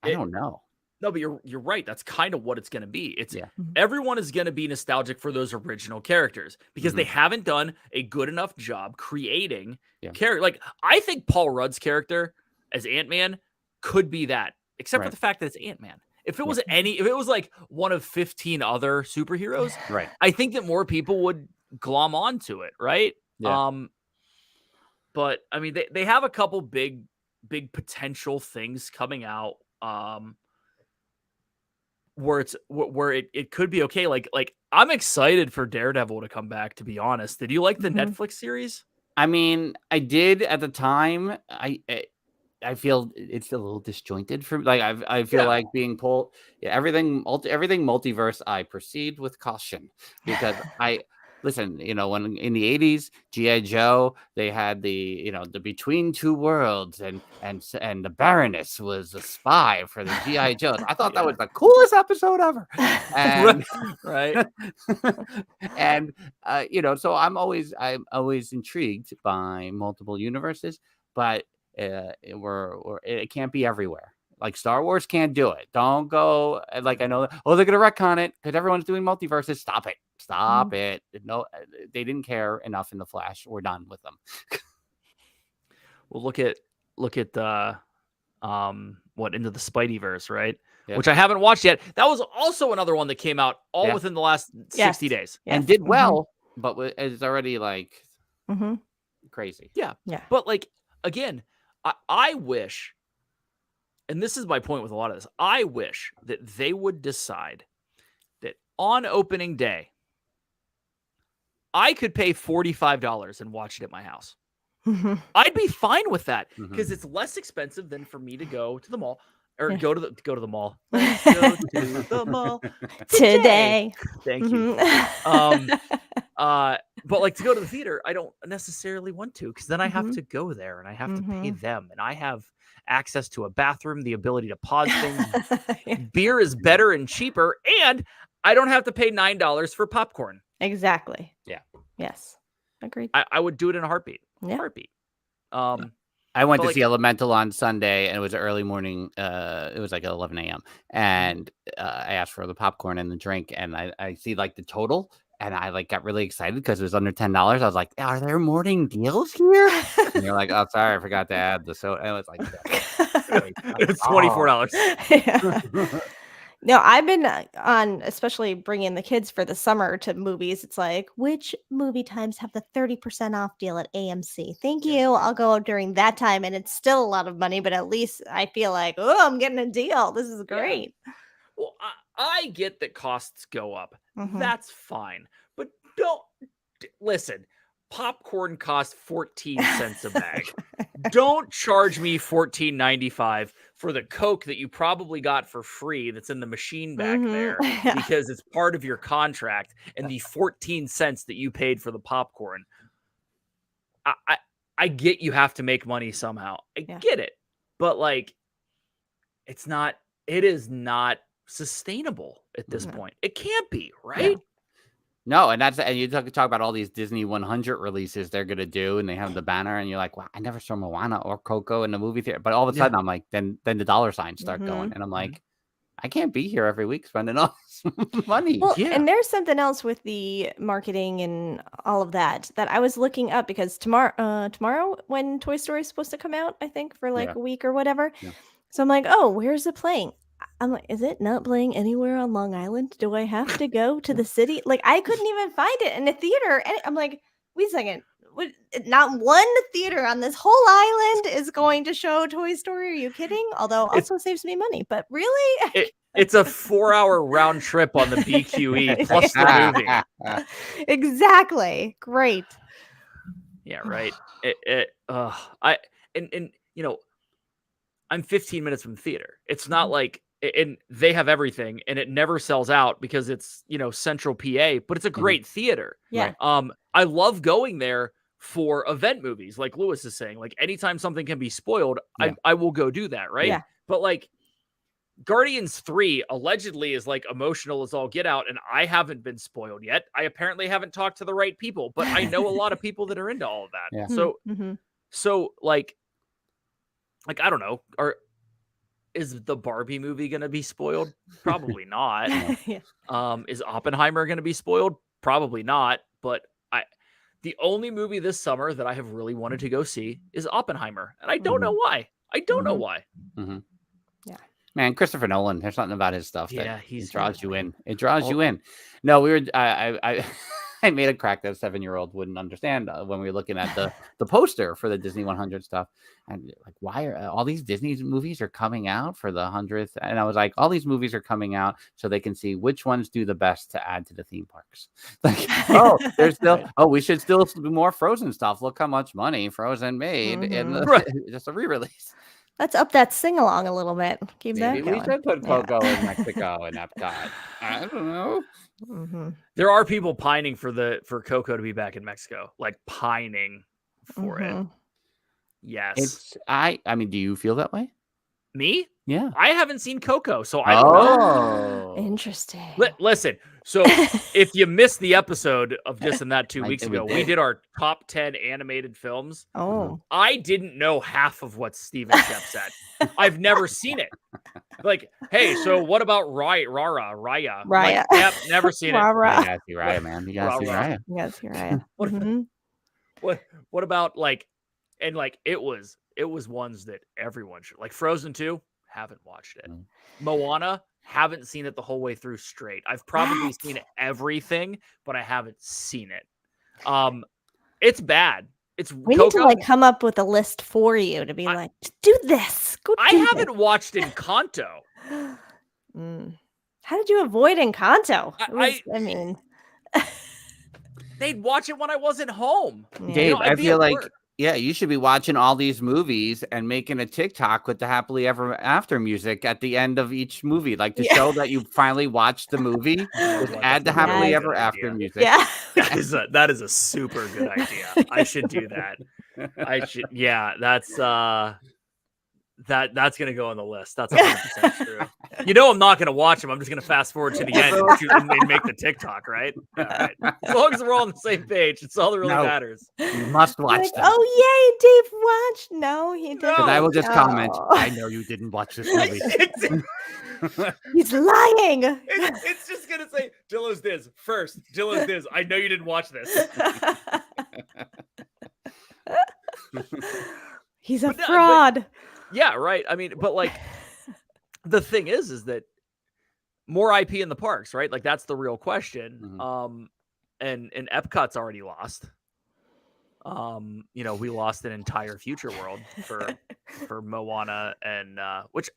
don't know. No, but you're right. That's kind of what it's going to be. It's everyone is going to be nostalgic for those original characters because they haven't done a good enough job creating character. Like I think Paul Rudd's character as Ant-Man could be that, except for the fact that it's Ant-Man. If it was if it was like one of 15 other superheroes, I think that more people would glom onto it, right? Yeah. But I mean, they have a couple big potential things coming out. Where it could be okay. Like I'm excited for Daredevil to come back, to be honest. Did you like the Netflix series? I mean, I did at the time. I feel it's a little disjointed for me. Like I feel like being pulled. Yeah, everything multiverse. I proceed with caution because listen. When in the 80s, G.I. Joe, they had the Between Two Worlds, and the Baroness was a spy for the G.I. Joes. I thought that was the coolest episode ever. And right. And so I'm always intrigued by multiple universes, but it can't be everywhere. Like Star Wars can't do it. Don't go like I know. Oh, they're gonna retcon it because everyone's doing multiverses. Stop it. No, they didn't care enough in the Flash. We're done with them. Well, look at the Into the Spideyverse, right? Yeah. Which I haven't watched yet. That was also another one that came out within the last 60 days and did well, but it's already like crazy. Yeah. But like again, I wish. And this is my point with a lot of this. I wish that they would decide that on opening day, I could pay $45 and watch it at my house. I'd be fine with that because it's less expensive than for me to go to the mall or go to the mall. Let's go to the mall today. Thank you. But like to go to the theater, I don't necessarily want to because then I have to go there and I have to pay them and I have access to a bathroom, the ability to pause things. Beer is better and cheaper, and I don't have to pay $9 for popcorn. Exactly. Yeah. Yes. Agreed. I would do it in a heartbeat. Yeah. Heartbeat. I went to see Elemental on Sunday, and it was early morning. It was like 11 a.m. And I asked for the popcorn and the drink, and I see like the total. And I like got really excited because it was under $10. I was like, "Are there morning deals here?" And you're like, "Oh, sorry, I forgot to add the soda." And it was like, it's $24. Yeah. No, I've been on, especially bringing the kids for the summer to movies. It's like, which movie times have the 30% off deal at AMC? Thank you. I'll go during that time, and it's still a lot of money, but at least I feel like, oh, I'm getting a deal. This is great. Yeah. Well, I get that costs go up. That's fine. But don't listen. Popcorn costs 14 cents a bag. Don't charge me $14.95 for the Coke that you probably got for free that's in the machine back there because it's part of your contract and the 14 cents that you paid for the popcorn. I get you have to make money somehow. I get it. But like it is not sustainable at this point. It can't be, right? Yeah. No, and you talk about all these Disney 100 releases they're gonna do, and they have the banner, and you're like, "Wow, I never saw Moana or Coco in the movie theater." But all of a sudden, I'm like, then the dollar signs start going, and I'm like, I can't be here every week spending all this money. Well, and there's something else with the marketing and all of that I was looking up because tomorrow when Toy Story is supposed to come out, I think for like a week or whatever. Yeah. So I'm like, oh, where's it playing? I'm like, is it not playing anywhere on Long Island? Do I have to go to the city? Like, I couldn't even find it in a theater. And I'm like, wait a second. Not one theater on this whole island is going to show Toy Story. Are you kidding? Although also saves me money. But really? It's a 4-hour round trip on the BQE plus the movie. Exactly. Great. Yeah, right. I'm 15 minutes from the theater. It's not like, and they have everything and it never sells out because it's, central PA, but it's a great theater. Yeah. I love going there for event movies. Like Lewis is saying, like anytime something can be spoiled, I will go do that. Right. Yeah. But like, Guardians 3 allegedly is like emotional as all get out, and I haven't been spoiled yet. I apparently haven't talked to the right people, but I know a lot of people that are into all of that. Yeah. So like I don't know, is the Barbie movie going to be spoiled? Probably not. Yeah. Is Oppenheimer going to be spoiled? Probably not. But the only movie this summer that I have really wanted to go see is Oppenheimer, and I don't know why. I don't know why. Yeah. Man, Christopher Nolan, there's something about his stuff that he's draws you in. It draws you in. No, we were I made a crack that a 7-year-old wouldn't understand when we were looking at the poster for the Disney 100 stuff. And like, why are all these Disney movies are coming out for the 100th? And I was like, all these movies are coming out so they can see which ones do the best to add to the theme parks. Like, there's still, we should still do more Frozen stuff. Look how much money Frozen made in just a re-release. Let's up that sing along a little bit. Keep Maybe that we going. should put Coco in Mexico and Epcot. I don't know. There are people pining for Coco to be back in Mexico, like pining for it. Yes. I mean, do you feel that way? Me? Yeah. I haven't seen Coco, so I don't know. Interesting. Listen, so if you missed the episode of This and That 2 weeks ago, we did our top 10 animated films. Oh. I didn't know half of what Steven Shep said. I've never seen it. Like, hey, so what about Raya? Like, yep, never seen it. You gotta see Raya, man. You gotta see Raya. You gotta see Raya. What about like, and like it was ones that everyone should, like Frozen 2, haven't watched it. Moana, haven't seen it the whole way through straight. I've probably seen everything, but I haven't seen it. It's bad. We need to like come up with a list for you to be like, do this. I haven't watched Encanto. How did you avoid Encanto? I mean, they'd watch it when I wasn't home. Dave, I feel like you should be watching all these movies and making a TikTok with the happily ever after music at the end of each movie, like to show that you finally watched the movie. Just add the happily ever after music. Yeah, that is a super good idea. I should do that. That's gonna go on the list. That's 100% true. You know, I'm not gonna watch them. I'm just gonna fast forward to the end and make the TikTok, right? All right. As long as we're all on the same page, it's all that really matters. You must watch like, them. Oh yay, Dave watched. No, he didn't. Because I will just comment. I know you didn't watch this movie. He's lying. It's just gonna say Dillo's this first. Dillo's this. I know you didn't watch this. He's a fraud. Yeah, right. I mean, but like the thing is that more IP in the parks, right? Like that's the real question. And Epcot's already lost. You know, we lost an entire future world for Moana and which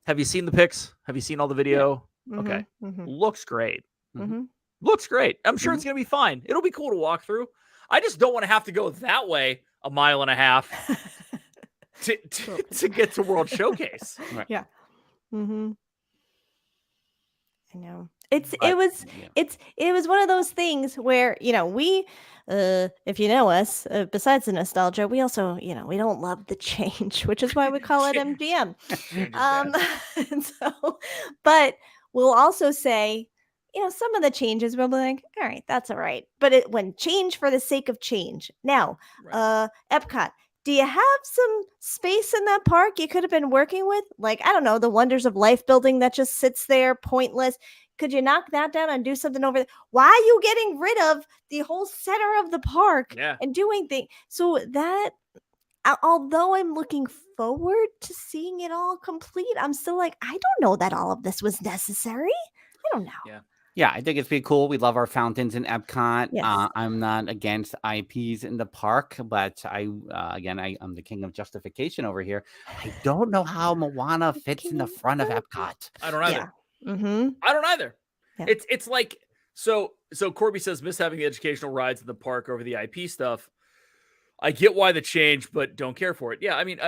have you seen the pics? Have you seen all the video? Okay. Looks great. Looks great. I'm sure it's gonna be fine. It'll be cool to walk through. I just don't want to have to go that way 1.5 miles to get to World Showcase. Right. Yeah. I know. It was one of those things where, you know, we if you know us, besides the nostalgia, we also, you know, we don't love the change, which is why we call it MGM. And so, but we'll also say, you know, some of the changes we'll be like, all right, that's all right. But when change for the sake of change. Now, Epcot, do you have some space in that park you could have been working with? Like, I don't know, the Wonders of Life building that just sits there pointless. Could you knock that down and do something over there? Why are you getting rid of the whole center of the park and doing things? So that, although I'm looking forward to seeing it all complete, I'm still like, I don't know that all of this was necessary. I don't know. Yeah, I think it's pretty cool. We love our fountains in Epcot. Yes. I'm not against IPs in the park, but I'm the king of justification over here. I don't know how Moana fits in the front of Epcot. I don't either. Yeah. I don't either. Yeah. It's like so Corby says miss having the educational rides in the park over the IP stuff. I get why the change, but don't care for it. Yeah, I mean,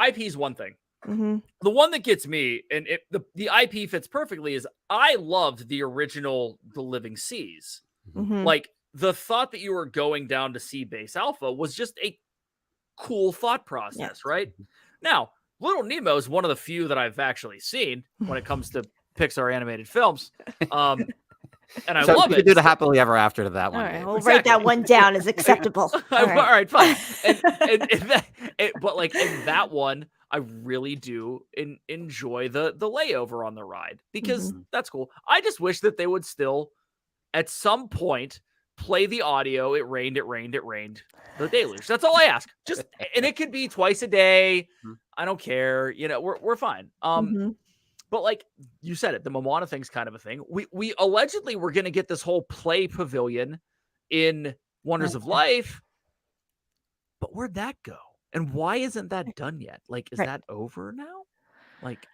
IP is one thing. The one that gets me, and the IP fits perfectly, is I loved the original The Living Seas. Like the thought that you were going down to see Base Alpha was just a cool thought process, right? Now, Little Nemo is one of the few that I've actually seen when it comes to Pixar animated films. And I So love you it. could do the happily ever after to that All one. right, Dave. we'll write that one down as acceptable. All right, fine. But like in that one, I really do enjoy the layover on the ride because that's cool. I just wish that they would still, at some point, play the audio. It rained. The deluge. That's all I ask. Just, and it could be twice a day. I don't care. You know, we're fine. But like you said it, the Moana thing's kind of a thing. We allegedly were going to get this whole play pavilion in Wonders of Life, but where'd that go? And why isn't that done yet? Like, is that over now? Like,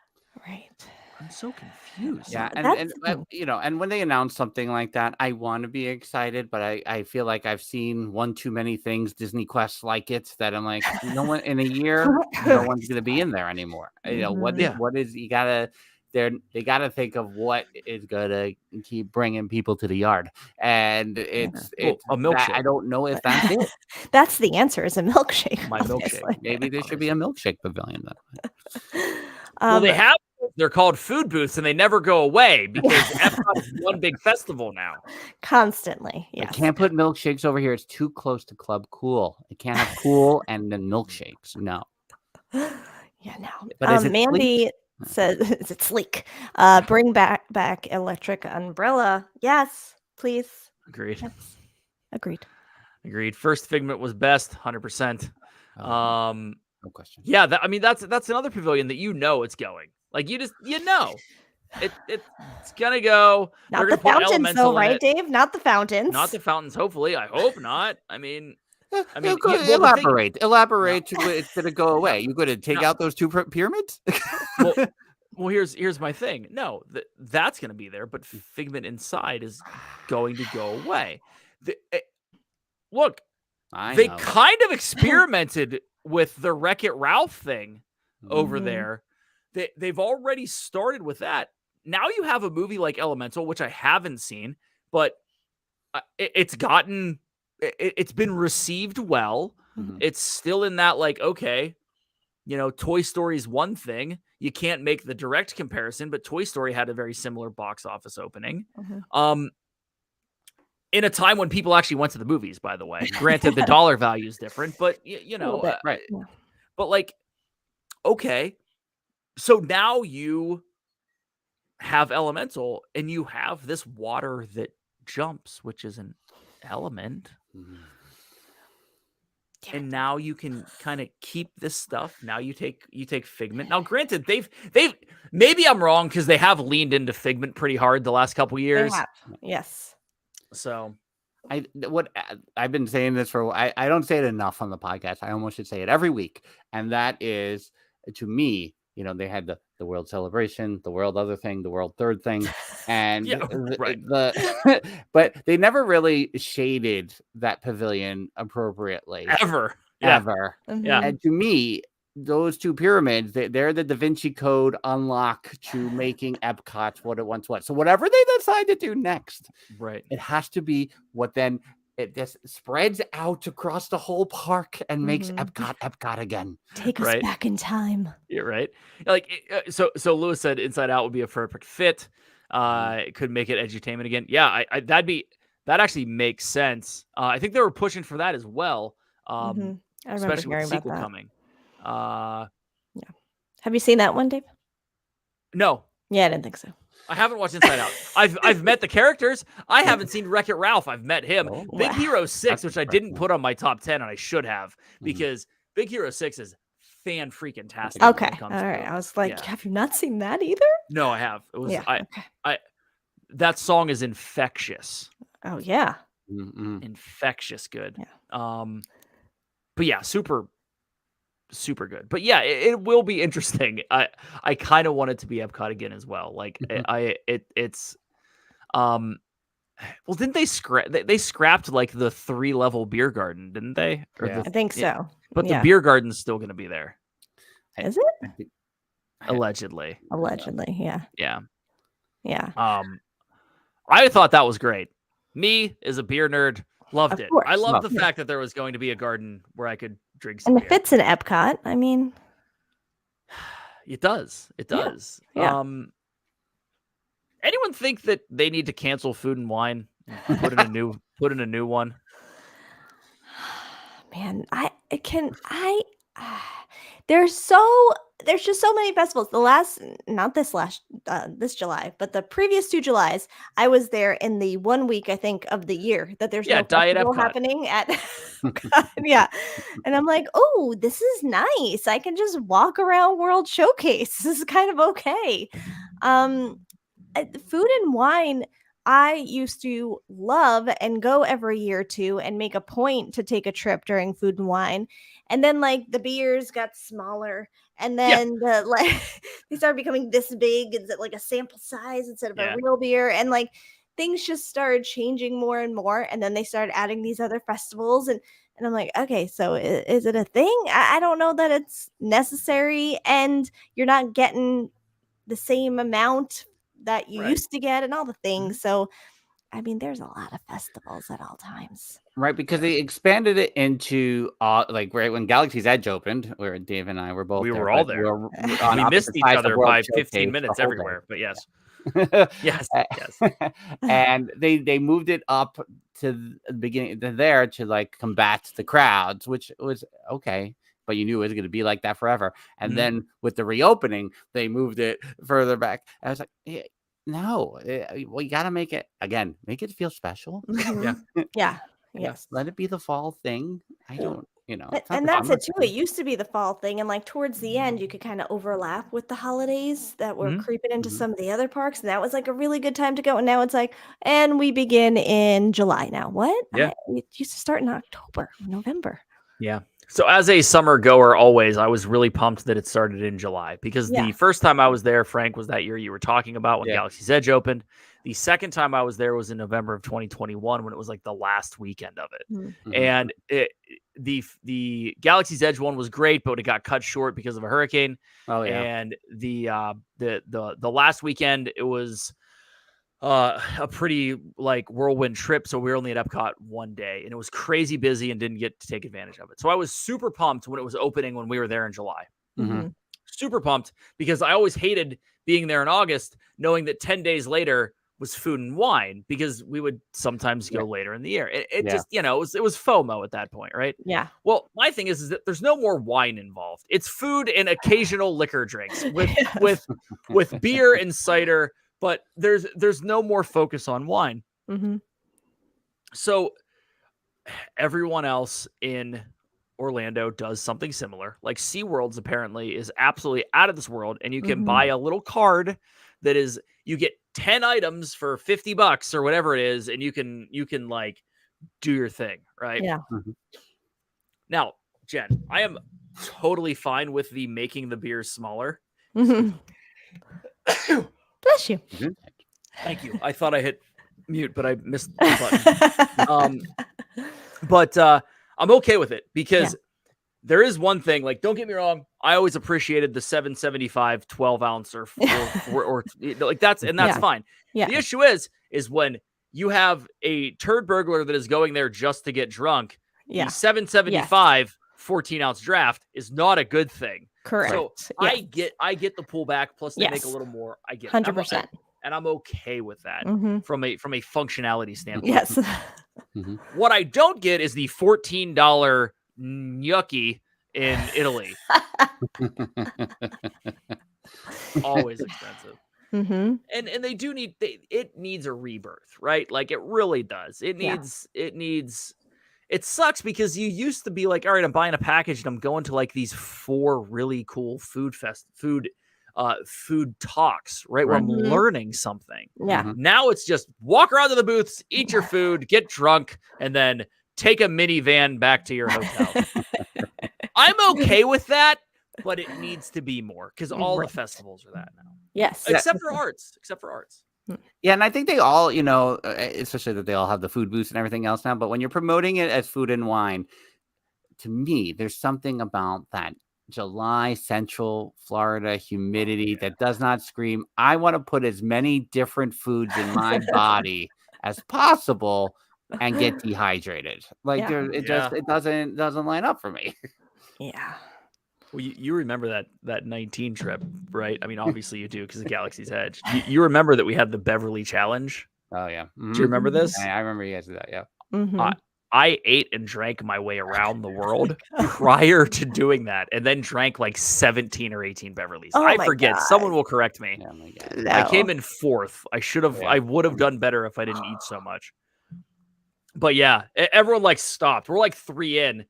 I'm so confused. Yeah, and you know, and when they announce something like that, I want to be excited, but I feel like I've seen one too many things Disney Quest like it that I'm like, no one in a year, no one's gonna be in there anymore. You know what is you gotta. They got to think of what is gonna keep bringing people to the yard, and it's a milkshake. I don't know if that's it. That's the answer. Is a milkshake. My milkshake. Maybe there should be a milkshake pavilion. Well, they have. They're called food booths, and they never go away because Epcot is one big festival now. Constantly. Yes. I can't put milkshakes over here. It's too close to Club Cool. I can't have cool and then milkshakes. No. Yeah, no. But is it Mandy says, "Is it sleek? Bring back electric umbrella. Yes, please." Agreed. Yes. Agreed. First Figment was best, 100%. No question. Yeah, that's another pavilion that it's going. Like it's gonna go. Not the fountains, though, right, Dave? Not the fountains. Not the fountains. Hopefully, I hope not. I mean, elaborate. It's gonna go away. You going to take out those two pyramids? Well, here's my thing. No, that's gonna be there, but Figment inside is going to go away. Look, they kind of experimented with the Wreck-It Ralph thing over there. They've already started with that. Now you have a movie like Elemental, which I haven't seen, but it's been received well. It's still in that, like, okay, you know, Toy Story's one thing. You can't make the direct comparison, but Toy Story had a very similar box office opening. In a time when people actually went to the movies, by the way. Granted, the dollar value is different, but you know, right. Yeah. But like, okay, so now you have Elemental and you have this water that jumps, which is an element. And now you can kind of keep this stuff. Now you take Figment. Now, granted, they've maybe I'm wrong because they have leaned into Figment pretty hard the last couple years. They have. Yes. So I've been saying this for I don't say it enough on the podcast. I almost should say it every week. And that is, to me, you know, they had the world celebration, the world other thing, the world third thing. And but they never really shaded that pavilion appropriately. Ever. Yeah. And to me, those two pyramids, they're the Da Vinci Code unlock to making Epcot what it once was. So whatever they decide to do next, right, it has to be what then it just spreads out across the whole park and makes Epcot again. Take us back in time. You're right. Like so Lewis said Inside Out would be a perfect fit. It could make it edutainment again. Yeah, that actually makes sense. I think they were pushing for that as well. Especially with the sequel coming. Yeah. Have you seen that one, Dave? No. Yeah, I didn't think so. I haven't watched Inside Out. I've met the characters. I haven't seen Wreck-It Ralph. I've met him. Big Hero 6, which I didn't put on my top 10, and I should have, because Big Hero 6 is fan-freaking-tastic. Okay. All right. I was like, have you not seen that either? No, I have. It was that song is infectious. Oh yeah. Infectious good. Yeah. But yeah, super good. But yeah, it will be interesting. I kind of want it to be Epcot again as well. Like it's well, didn't they scrapped like the 3-level beer garden, didn't they? I think so. But the beer garden's still going to be there. Is it? Allegedly. Yeah. Yeah. I thought that was great. Me as a beer nerd, loved it. I loved the fact that there was going to be a garden where I could drink some beer. And if it's in Epcot, I mean, It does. It Yeah. does. Yeah. Anyone think that they need to cancel Food and Wine and put in a new one? Man, there's just so many festivals. Not this July, but the previous 2 Julys, I was there in the 1 week, I think, of the year that there's Yeah, no Diet festival Epcot. happening at God, yeah. And I'm like, "Oh, this is nice. I can just walk around World Showcase. This is kind of okay." Um, Food and Wine, I used to love and go every year to and make a point to take a trip during Food and Wine. And then like the beers got smaller and Yeah. then they started becoming this big and like a sample size instead of a Yeah. real beer and like things just started changing more and more and then they started adding these other festivals and I'm like, okay, so is it a thing? I don't know that it's necessary and you're not getting the same amount that you Right. used to get and all the things. So, I mean, there's a lot of festivals at all times. Right, because they expanded it into like right when Galaxy's Edge opened, where Dave and I were both We there, were all but there. we're on We missed opposite each sides of other World by 15 Showcase the minutes whole day. everywhere, but yes. Yes. And they moved it up to the beginning there to like combat the crowds, which was okay, but you knew it was going to be like that forever. And Mhm. then with the reopening, they moved it further back. I was like, no, well, you got to make it feel special. Yeah. Yeah. Yes. Let it be the fall thing. I don't, it's not And the that's summer it too. thing. It used to be the fall thing, and like towards the end, you could kind of overlap with the holidays that were Mhm. creeping into Mhm. some of the other parks, and that was like a really good time to go. And now it's like, and we begin in July now. What? Yeah. It used to start in October, November. Yeah. So as a summer goer, always, I was really pumped that it started in July because Yeah. the first time I was there, Frank, was that year you were talking about when Yeah. Galaxy's Edge opened. The second time I was there was in November of 2021 when it was like the last weekend of it. Mhm. And the Galaxy's Edge one was great, but it got cut short because of a hurricane. Oh yeah. And the last weekend it was a pretty like whirlwind trip, so we were only at Epcot one day and it was crazy busy and didn't get to take advantage of it. So I was super pumped when it was opening when we were there in July. Mhm. Super pumped because I always hated being there in August knowing that 10 days later was Food and Wine because we would sometimes go later in the year. It Yeah. just, it was FOMO at that point, right? Yeah. Well, my thing is that there's no more wine involved. It's food and occasional liquor drinks with beer and cider, but there's no more focus on wine. Mhm. So everyone else in Orlando does something similar. Like SeaWorld's apparently is absolutely out of this world, and you can Mhm. buy a little card that is you get 10 items for $50 or whatever it is, and you can like do your thing, right? Yeah. Mhm. Now, Jen, I am totally fine with the making the beers smaller. Mhm. Bless you. Mhm. Thank you. I thought I hit mute, but I missed the button. But I'm okay with it because there is one thing, like, don't get me wrong, I always appreciated the 775 12 ounce or like that's fine. Yeah. The issue is when you have a turd burglar that is going there just to get drunk. Yeah. The 775 14 ounce draft is not a good thing. Correct. So Yes. I get the pullback, plus they make a Yes. little more. I get it. 100%. And I'm okay with that Mhm. from a functionality standpoint. Yes. Mhm. What I don't get is the $14 gnocchi in Italy. Always expensive. Mhm. And they do need it needs a rebirth, right? Like it really does. It needs it sucks because you used to be like, all right, I'm buying a package and I'm going to like these 4 really cool food talks, right? Where I'm Mhm. learning something. Yeah. Mhm. Now it's just walk around to the booths, eat your food, get drunk, and then take a minivan back to your hotel. I'm okay with that, but it needs to be more because all the Right. festivals are that now. Yes. Except for arts. Yeah, and I think they all, especially that they all have the food booths and everything else now. But when you're promoting it as Food and Wine, to me, there's something about that July Central Florida humidity that does not scream, I want to put as many different foods in my body as possible and get dehydrated. Like Yeah. it doesn't line up for me. Yeah. Well, you remember that 19 trip, right? I mean, obviously you do because of Galaxy's Edge. You remember that we had the Beverly Challenge? Oh yeah. Do you remember this? I remember you guys did that. Yeah. I ate and drank my way around the world prior to doing that, and then drank like 17 or 18 Beverleys. Oh I my forget. God. Someone will correct me. Oh my God. I came No. in 4th. Yeah. I would have done better if I didn't eat so much. But yeah, everyone like stopped. We're like 3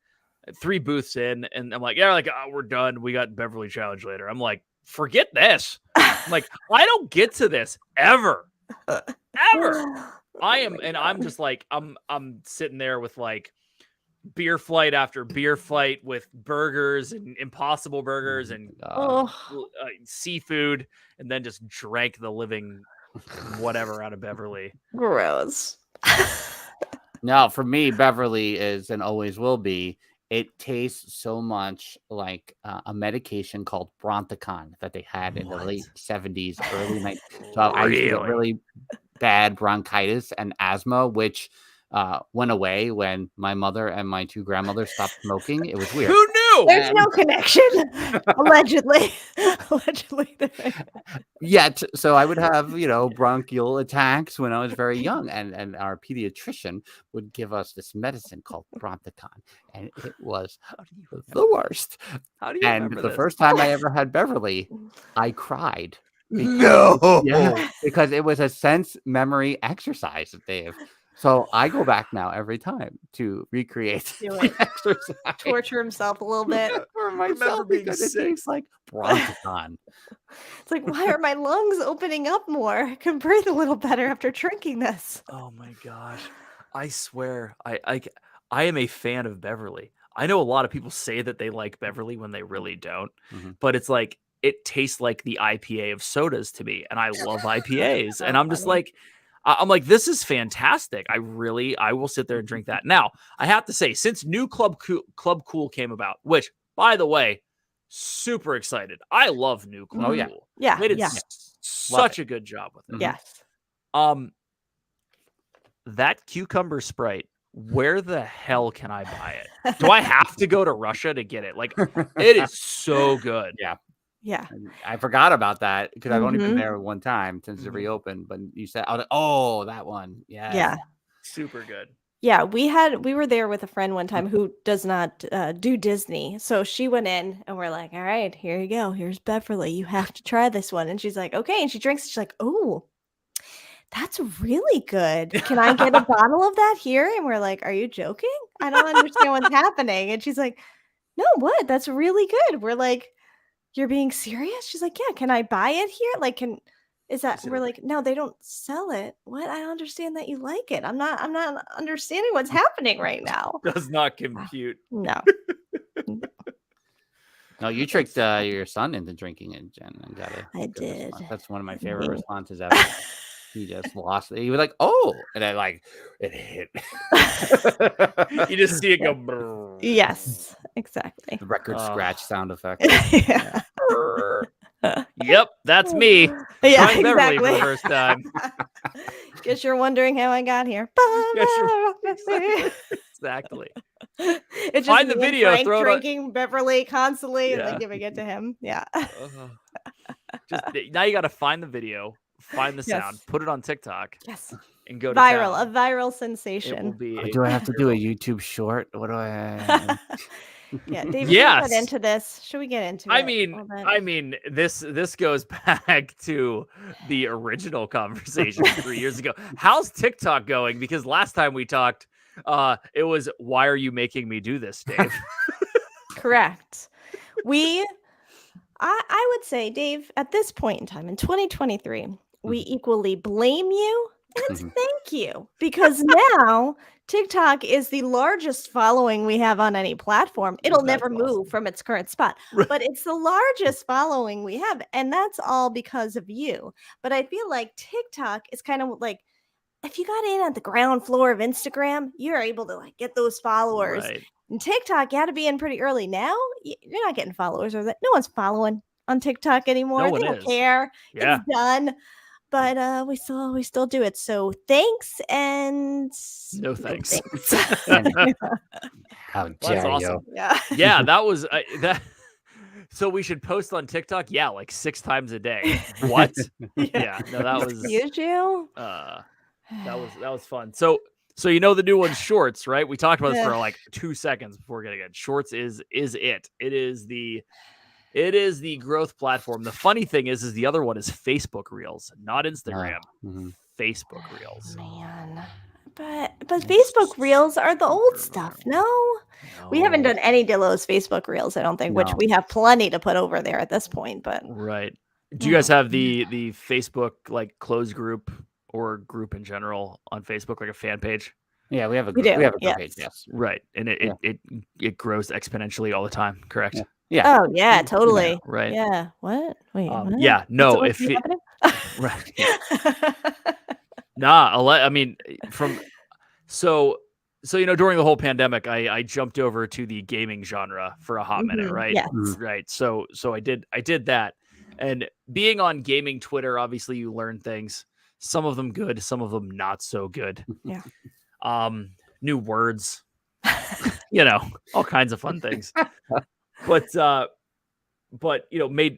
booths in, and I'm like, yeah, like we're done. We got Beverly Challenge later. I'm like, forget this. I'm like, I don't get to this ever. I'm just like, I'm sitting there with like beer flight after beer flight with burgers and Impossible Burgers and seafood, and then just drank the living whatever out of Beverly. Gross. No, for me, Beverly is and always will be. It tastes so much like a medication called Bronticon that they had in the late 70s, early 90s. So I used to get really bad bronchitis and asthma, which went away when my mother and my 2 grandmothers stopped smoking. It was weird. Who knew? There's no connection, allegedly. Allegedly. Yet, so I would have, bronchial attacks when I was very young, and our pediatrician would give us this medicine called Bronticon, and it was the worst. How do you And remember the this? first time I ever had Beverly, I cried. No. Yeah, because it was a sense memory exercise, Dave. So I go back now every time to recreate Do the it. exercise Torture himself a little bit. for remember myself being because it sick. tastes like Bronticon. It's like, why are my lungs opening up more? I can breathe a little better after drinking this. Oh my gosh. I swear, I am a fan of Beverly. I know a lot of people say that they like Beverly when they really don't, but it's like it tastes like the IPA of sodas to me, and I love IPAs. So and I'm just funny. like, I'm like, this is fantastic. I will sit there and drink that. Now, I have to say, since new Club Cool came about, which, by the way, super excited. I love new Club Oh, yeah. Cool. Yeah. They did Yeah. such a good job with it. Yes. That cucumber Sprite, where the hell can I buy it? Do I have to go to Russia to get it? Like, it is so good. Yeah. Yeah. I forgot about that because I've only been Mhm. there one time since it reopened. But you said, I was like, oh, that one. Yeah. Yeah. Super good. Yeah, we were there with a friend one time who does not do Disney. So she went in and we're like, all right, here you go. Here's Beverly. You have to try this one. And she's like, okay. And she drinks. She's like, oh, that's really good. Can I get a bottle of that here? And we're like, are you joking? I don't understand what's happening. And she's like, no, what? That's really good. We're like, you're being serious? She's like, yeah, can I buy it here? Like, is that, we're like, no, they don't sell it. What? I don't understand that you like it. I'm not understanding what's happening right now. Does not compute. No. No, you tricked your son into drinking it, Jen. And got a I good did. response. That's one of my favorite responses ever. He just lost it. He was like, oh, and I like, it hit. You just see it go. brrr. Yes, exactly. The record scratch sound effect. Yeah. Yep, that's me. Yeah, Trying Beverly for the exactly. first time. Guess you're wondering how I got here. Exactly. It's just Find the me and video, Frank throw it on- drinking Beverly constantly and Yeah. then giving it to him. Yeah. Just now, you got to find the video, find the sound, Yes. put it on TikTok, Yes. and go to Viral, town. a viral It will sensation. be. Do I have to do a YouTube short? What do I? Yeah, Dave, should we Yes. get into this? Should we get into it? I a mean, little bit? this goes back to the original conversation 3 years ago. How's TikTok going? Because last time we talked, it was, why are you making me do this, Dave? Correct. I would say, Dave, at this point in time in 2023, we equally blame you and thank you because now TikTok is the largest following we have on any platform. It'll That's never move from its current spot, but it's the largest following we have. And that's all because of you. But I feel like TikTok is kind of like, if you got in at the ground floor of Instagram, you're able to like get those followers. Right. And TikTok, you had to be in pretty early. Now you're not getting followers or that. No one's following on TikTok anymore. one They don't is. care. Yeah. It's done. But we still do it. So thanks and No thanks. How That's dare awesome. you? Yeah. Yeah, that was that. So we should post on TikTok? Yeah, like 6 times a day. What? Yeah, no, that was Excuse you? that was fun. So the new one's Shorts, right? We talked about this for Ugh. like 2 seconds before getting it. Shorts is it. It is the growth platform. The funny thing is the other one is Facebook Reels, not Instagram. Facebook Reels. Man. But Facebook Reels are the old stuff. No. We haven't done any Dillo's Facebook Reels, I don't think, which we have plenty to put over there at this point. But Right. Do you guys have the Facebook like closed group or group in general on Facebook, like a fan page? Yeah, we have a We group. do, We have a yes. group page. Yes. Right. And it grows exponentially all the time, correct? Yeah. Yeah. Oh yeah, totally. Right. Yeah. What? Wait. What? Yeah. No. What's If it, happening? right. Nah. I mean, from so during the whole pandemic, I jumped over to the gaming genre for a hot minute, right? Yes. Right. So I did that, and being on gaming Twitter, obviously you learn things. Some of them good, some of them not so good. Yeah. New words, all kinds of fun things. But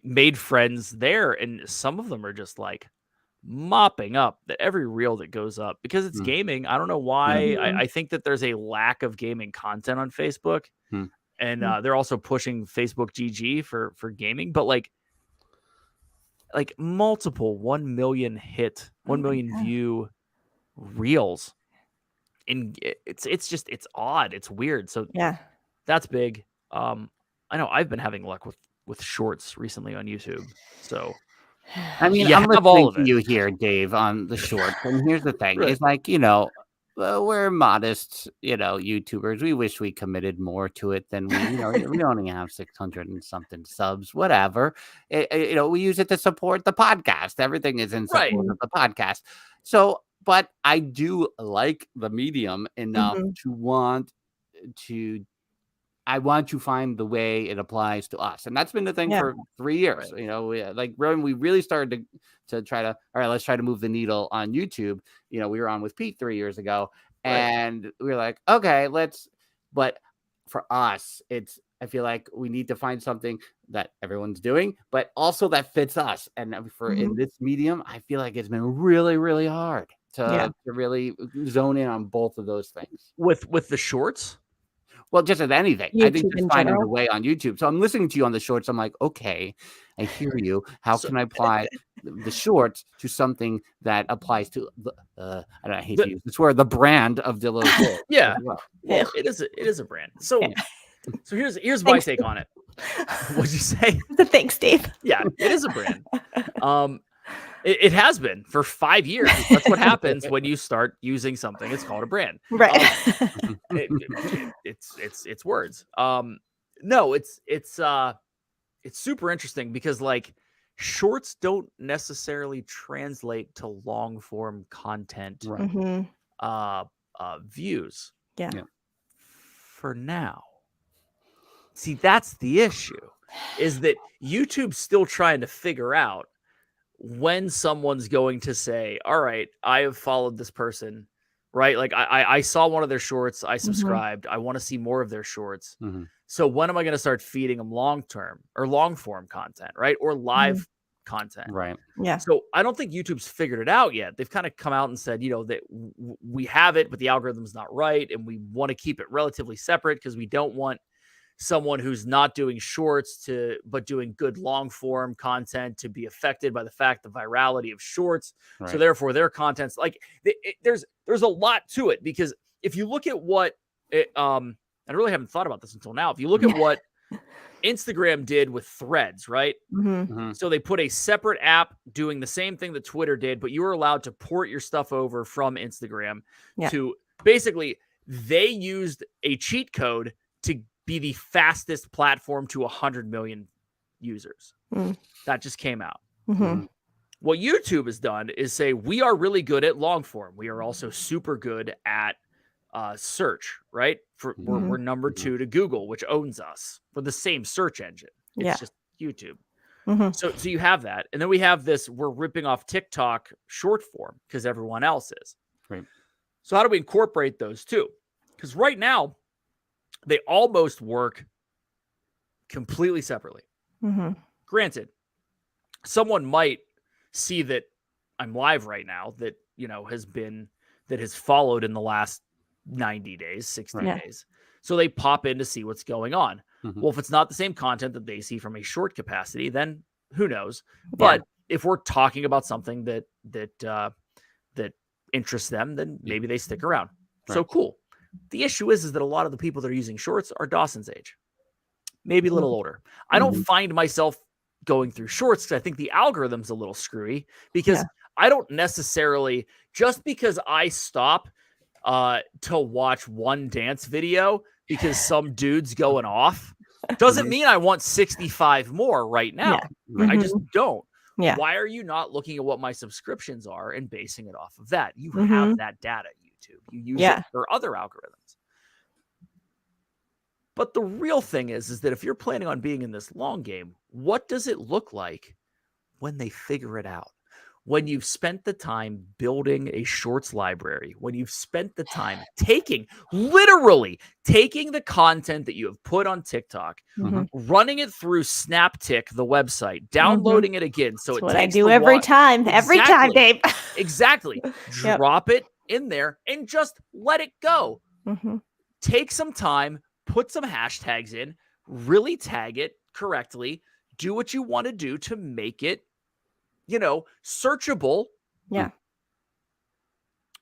made friends there, and some of them are just like mopping up every reel that goes up because it's gaming. I don't know why. I think that there's a lack of gaming content on Facebook, and they're also pushing Facebook GG for gaming, but like multiple 1 million hit, 1 million view reels, and it's odd, it's weird. So Yeah. that's big. I know I've been having luck with shorts recently on YouTube. So I mean, you I'm have all listening of to it. you here, Dave, on the shorts. And here's the thing: Right. it's like we're modest, YouTubers. We wish we committed more to it than we only have 600 and something subs. Whatever, we use it to support the podcast. Everything is in support Right. of the podcast. So, but I do like the medium enough to want to. I want to find the way it applies to us. And that's been the thing for 3 years. Right. When we really started to try to, all right, let's try to move the needle on YouTube. We were on with Pete 3 years ago, and we were like, okay, but for us, I feel like we need to find something that everyone's doing, but also that fits us. And in this medium, I feel like it's been really, really hard to really zone in on both of those things. With the shorts? Well, just as anything, YouTube I think just in finding the general. way on YouTube. So I'm listening to you on the shorts. I'm like, okay, I hear you. How can I apply the shorts to something that applies to I hate to use this word, the brand of Dillo. Yeah. Well, it is a brand. So here's my take on it. What'd you say? Thanks, Dave. Yeah, it is a brand. It has been for 5 years. That's what happens when you start using something. It's called a brand. Right. It's words. No, it's super interesting because like shorts don't necessarily translate to long form content views. Yeah. For now. See, that's the issue, is that YouTube's still trying to figure out when someone's going to say, all right, I have followed this person, right? Like I saw one of their shorts, I subscribed, I want to see more of their shorts. So when am I going to start feeding them long form content, right? Or live content. Right. Yeah. So I don't think YouTube's figured it out yet. They've kind of come out and said, that we have it, but the algorithm's not right. And we want to keep it relatively separate because we don't want someone who's not doing shorts but doing good long form content to be affected by the virality of shorts. Right. So therefore their content's like there's a lot to it, because if you look at what I really haven't thought about this until now. If you look at what Instagram did with Threads, right? So they put a separate app doing the same thing that Twitter did, but you were allowed to port your stuff over from Instagram to basically they used a cheat code to be the fastest platform to 100 million users. That just came out. What YouTube has done is say, we are really good at long form. We are also super good at search, right? We're number 2 to Google, which owns us for the same search engine. It's just YouTube. So you have that. And then we have this, we're ripping off TikTok short form because everyone else is. Right. So how do we incorporate those two? Because right now, they almost work completely separately. Granted, someone might see that I'm live right now that, has followed in the last 90 days, 60 days. So they pop in to see what's going on. Well, if it's not the same content that they see from a short capacity, then who knows? But if we're talking about something that interests them, then maybe they stick around. Right. So cool. The issue is that a lot of the people that are using shorts are Dawson's age, maybe a little older. I don't find myself going through shorts because I think the algorithm's a little screwy, because I don't necessarily, just because I stop to watch one dance video because some dude's going off, doesn't mean I want 65 more right now. I just don't. Why are you not looking at what my subscriptions are and basing it off of that? You have that data, YouTube. You use it for other algorithms. But the real thing is that if you're planning on being in this long game, what does it look like when they figure it out? When you've spent the time building a shorts library, when you've spent the time literally taking the content that you have put on TikTok, running it through SnapTik, the website, downloading it again. So that's what I do every time, Dave. Exactly. Drop it in there and just let it go. Take some time, put some hashtags in, really tag it correctly, do what you want to do to make it, searchable.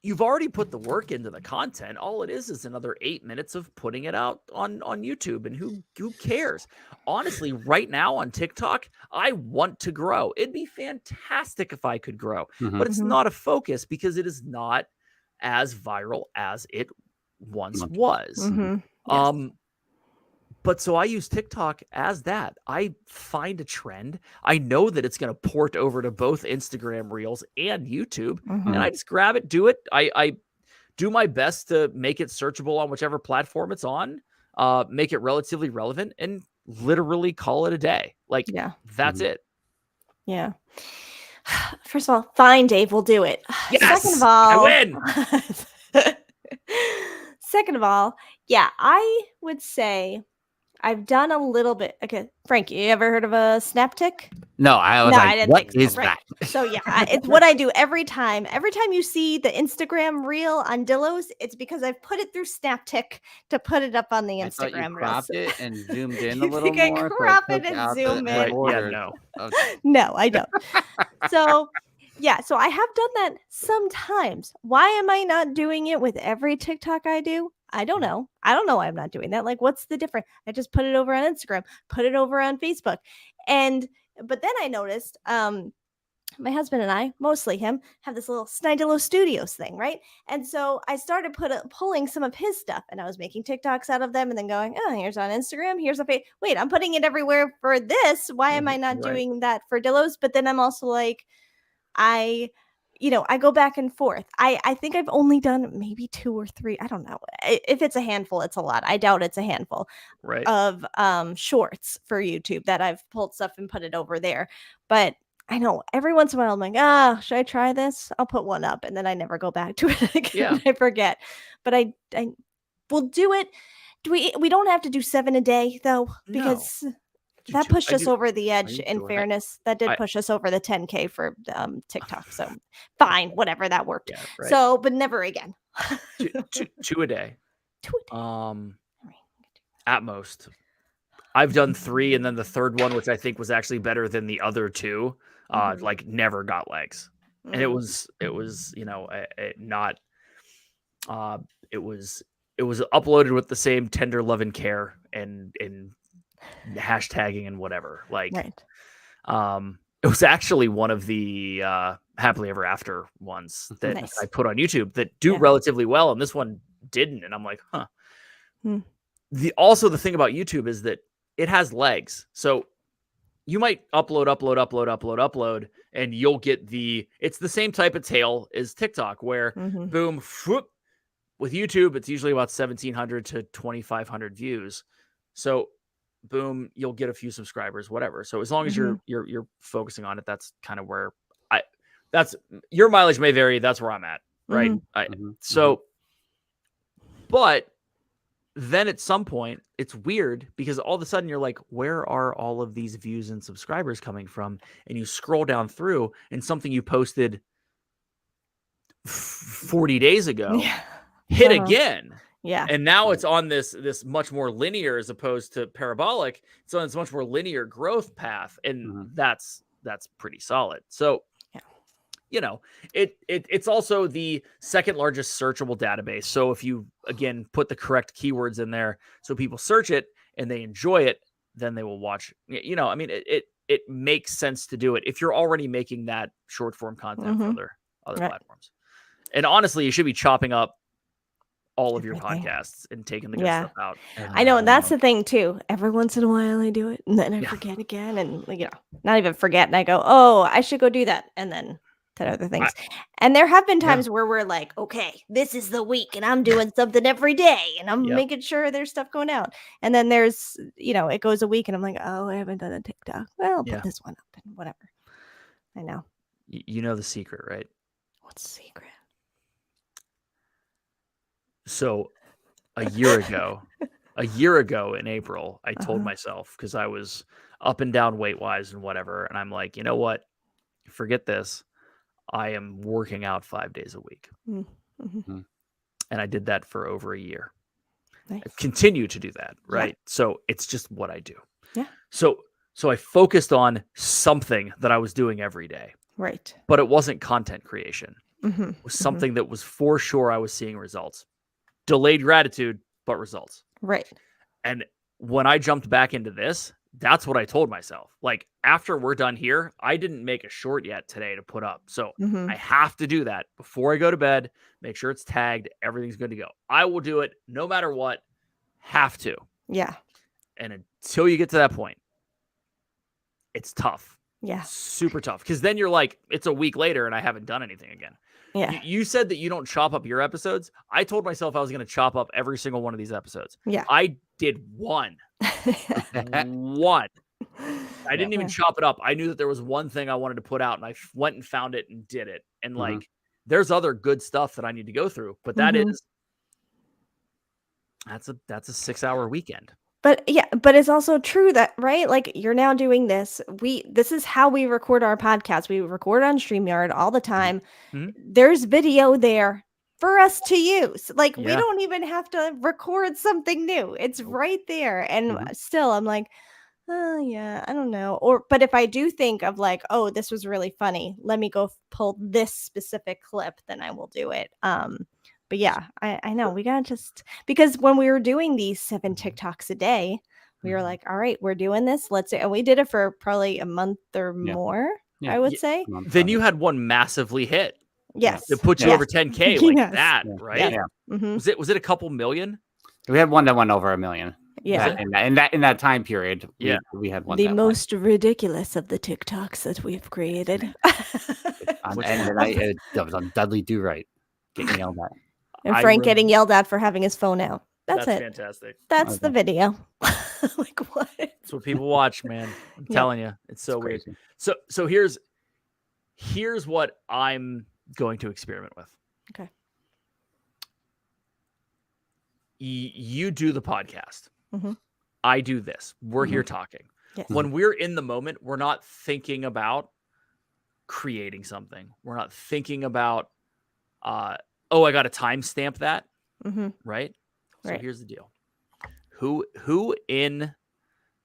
You've already put the work into the content. All it is another 8 minutes of putting it out on YouTube. And who cares? Honestly, right now on TikTok, I want to grow. It'd be fantastic if I could grow, but it's not a focus because it is not as viral as it once was. But so I use TikTok as that. I find a trend. I know that it's going to port over to both Instagram Reels and YouTube. And I just grab it, do it. I do my best to make it searchable on whichever platform it's on, make it relatively relevant, and literally call it a day. That's it. Yeah. First of all, fine, Dave, we'll do it. Yes, second of all, I win. Second of all, I would say I've done a little bit. Okay, Frank, you ever heard of a SnapTik? No, I didn't think so, right. that? So it's what I do every time. Every time you see the Instagram reel on Dillos, it's because I've put it through SnapTik to put it up on the Instagram reel. Cropped it and zoomed in a little think more. I crop it and zoom in? No. Okay. No, I don't. So I have done that sometimes. Why am I not doing it with every TikTok I do? I don't know. Why I'm not doing that. What's the difference? I just put it over on Instagram, put it over on Facebook. But then I noticed my husband and I, mostly him, have this little Dillo Studios thing, right? And so I started pulling some of his stuff, and I was making TikToks out of them and then going, oh, here's on Instagram, here's a face. Wait, I'm putting it everywhere for this. Why am I not doing that for Dillos? But then I'm also like, I go back and forth. I think I've only done maybe 2 or 3. I don't know. If it's a handful, it's a lot. I doubt it's a handful of shorts for YouTube that I've pulled stuff and put it over there. But I know every once in a while I'm like, should I try this? I'll put one up, and then I never go back to it again. I forget. But I will do it. We don't have to do 7 a day though, because that pushed us over the edge. In fairness, that did push us over the 10K for TikTok. So fine, whatever, that worked. So, but never again. two a day. At most. I've done 3, and then the third one, which I think was actually better than the other 2, never got legs. And it was not. It was uploaded with the same tender love and care and hashtagging and whatever. It was actually one of the happily ever after ones that I put on YouTube that do relatively well, and this one didn't. And I'm like, huh. The thing about YouTube is that it has legs. So you might upload, and you'll get it's the same type of tail as TikTok, where boom, whoop. With YouTube, it's usually about 1,700 to 2,500 views. So boom, you'll get a few subscribers, whatever. So as long as you're focusing on it, that's kind of where that's your mileage may vary. That's where I'm at. Right. But then at some point, it's weird because all of a sudden you're like, where are all of these views and subscribers coming from? And you scroll down through and something you posted 40 days ago hit again. Yeah. And now it's on this much more linear as opposed to parabolic. It's on this much more linear growth path. And that's pretty solid. So, it's also the second largest searchable database. So if you, again, put the correct keywords in there so people search it and they enjoy it, then they will watch. It makes sense to do it if you're already making that short form content for other platforms. And honestly, you should be chopping up all of your podcasts and taking the good stuff out. I know. And that's the thing too. Every once in a while I do it and then I forget again and not even forget. And I go, oh, I should go do that. And then 10 other things. And there have been times where we're like, okay, this is the week and I'm doing something every day and I'm making sure there's stuff going out. And then there's, it goes a week and I'm like, oh, I haven't done a TikTok. Well, I'll put this one up and whatever. I know. You know the secret, right? What's the secret? So a year ago in April, I told myself, because I was up and down weight wise and whatever. And I'm like, you know what? Forget this. I am working out 5 days a week. And I did that for over a year. Nice. I continue to do that. Right. Yeah. So it's just what I do. Yeah. So I focused on something that I was doing every day. Right. But it wasn't content creation. It was something that was for sure I was seeing results. Delayed gratitude, but results. Right. And when I jumped back into this, that's what I told myself. Like, after we're done here, I didn't make a short yet today to put up. So I have to do that before I go to bed, make sure it's tagged. Everything's good to go. I will do it no matter what. Have to. Yeah. And until you get to that point, it's tough. Yeah. Super tough. Because then you're like, it's a week later and I haven't done anything again. Yeah. You said that you don't chop up your episodes. I told myself I was going to chop up every single one of these episodes. Yeah. I did one. One. I didn't even chop it up. I knew that there was one thing I wanted to put out and I went and found it and did it. And like, there's other good stuff that I need to go through, but that's a 6-hour weekend. But it's also true that, right? Like, you're now doing this. This is how we record our podcast. We record on StreamYard all the time. There's video there for us to use. Like, we don't even have to record something new. It's right there. And still, I'm like, oh yeah, I don't know. But if I do think of like, oh, this was really funny, let me go pull this specific clip, then I will do it. But yeah, I know we gotta because when we were doing these 7 TikToks a day, we were like, all right, we're doing this. Let's do it. And we did it for probably a month or more, I would say. Then you had one massively hit. Yes. It put you over 10K like that, right? Yeah. Was it a couple million? We had one that went over 1 million. Yeah. In that time period, we had one. The most ridiculous of the TikToks that we've created. That was on Dudley Do Right, getting yelled at. And Frank getting yelled at for having his phone out. That's it. Fantastic. That's the video. Like, what? That's what people watch, man. I'm telling you, it's so weird. So here's what I'm going to experiment with. Okay. You do the podcast. I do this. We're here talking. Yes. When we're in the moment, we're not thinking about creating something. We're not thinking about, I got to timestamp that. Right. So here's the deal. Who in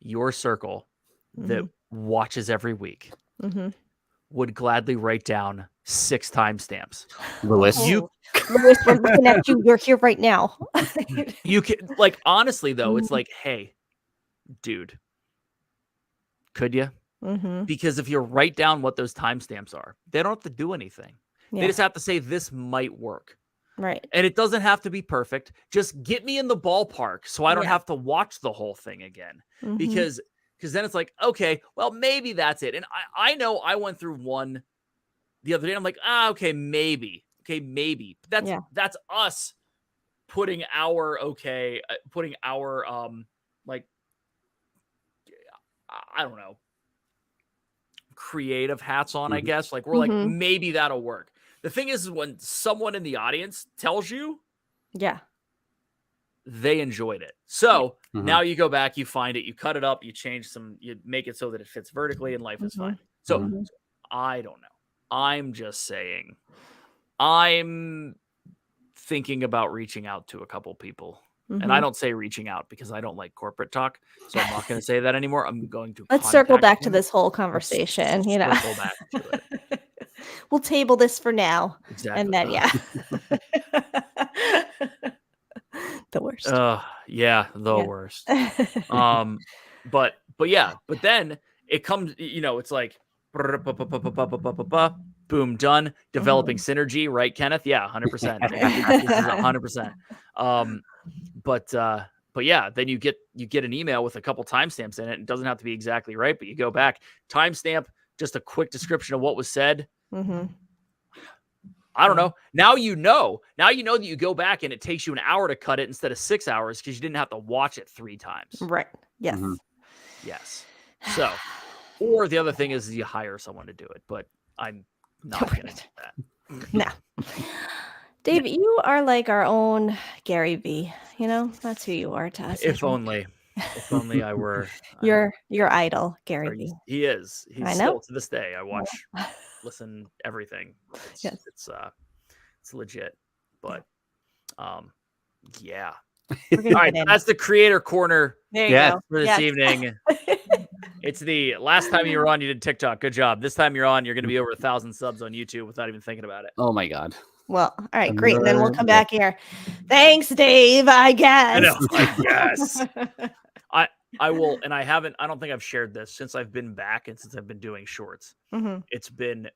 your circle that watches every week would gladly write down 6 timestamps? Lewis. Lewis, we're looking at you. You're here right now. You can, like, honestly though, it's like, hey, dude, could you? Because if you write down what those timestamps are, they don't have to do anything. They just have to say this might work. Right. And it doesn't have to be perfect. Just get me in the ballpark so I don't have to watch the whole thing again. Because then it's like, okay, well, maybe that's it. And I know I went through one the other day. I'm like, okay, maybe. Okay, maybe. That's us putting our like, I don't know, creative hats on, I guess. Like, we're like, maybe that'll work. The thing is when someone in the audience tells you, they enjoyed it. So now you go back, you find it, you cut it up, you change some, you make it so that it fits vertically, and life is fine. So I don't know. I'm just saying, I'm thinking about reaching out to a couple people. And I don't say reaching out because I don't like corporate talk. So I'm not going to say that anymore. I'm going to Let's circle back to this whole conversation. Circle back to it. We'll table this for now. Exactly. And then, the worst. Yeah, the worst. But then it comes, it's like boom, done. Developing synergy, right, Kenneth? Yeah, 100%. 100%. But yeah, then you get an email with a couple timestamps in it. It doesn't have to be exactly right, but you go back, timestamp, just a quick description of what was said. I don't know. Now you know that you go back and it takes you an hour to cut it instead of 6 hours because you didn't have to watch it 3 times. Right. Yes. Yes. So, or the other thing is you hire someone to do it, but I'm not going to do that. No. Dave, you are like our own Gary V. That's who you are to us. If only I were your idol, Gary V. He is. He's still to this day. I watch, listen, everything. It's legit. But yeah. All right, that's the creator corner for this evening. It's the last time you were on, you did TikTok. Good job. This time you're on, you're going to be over 1,000 subs on YouTube without even thinking about it. Oh my God. Well, all right, great. And then we'll come back here. Thanks, Dave, I guess. I know, I guess. I will, and I don't think I've shared this since I've been back and since I've been doing shorts. It's been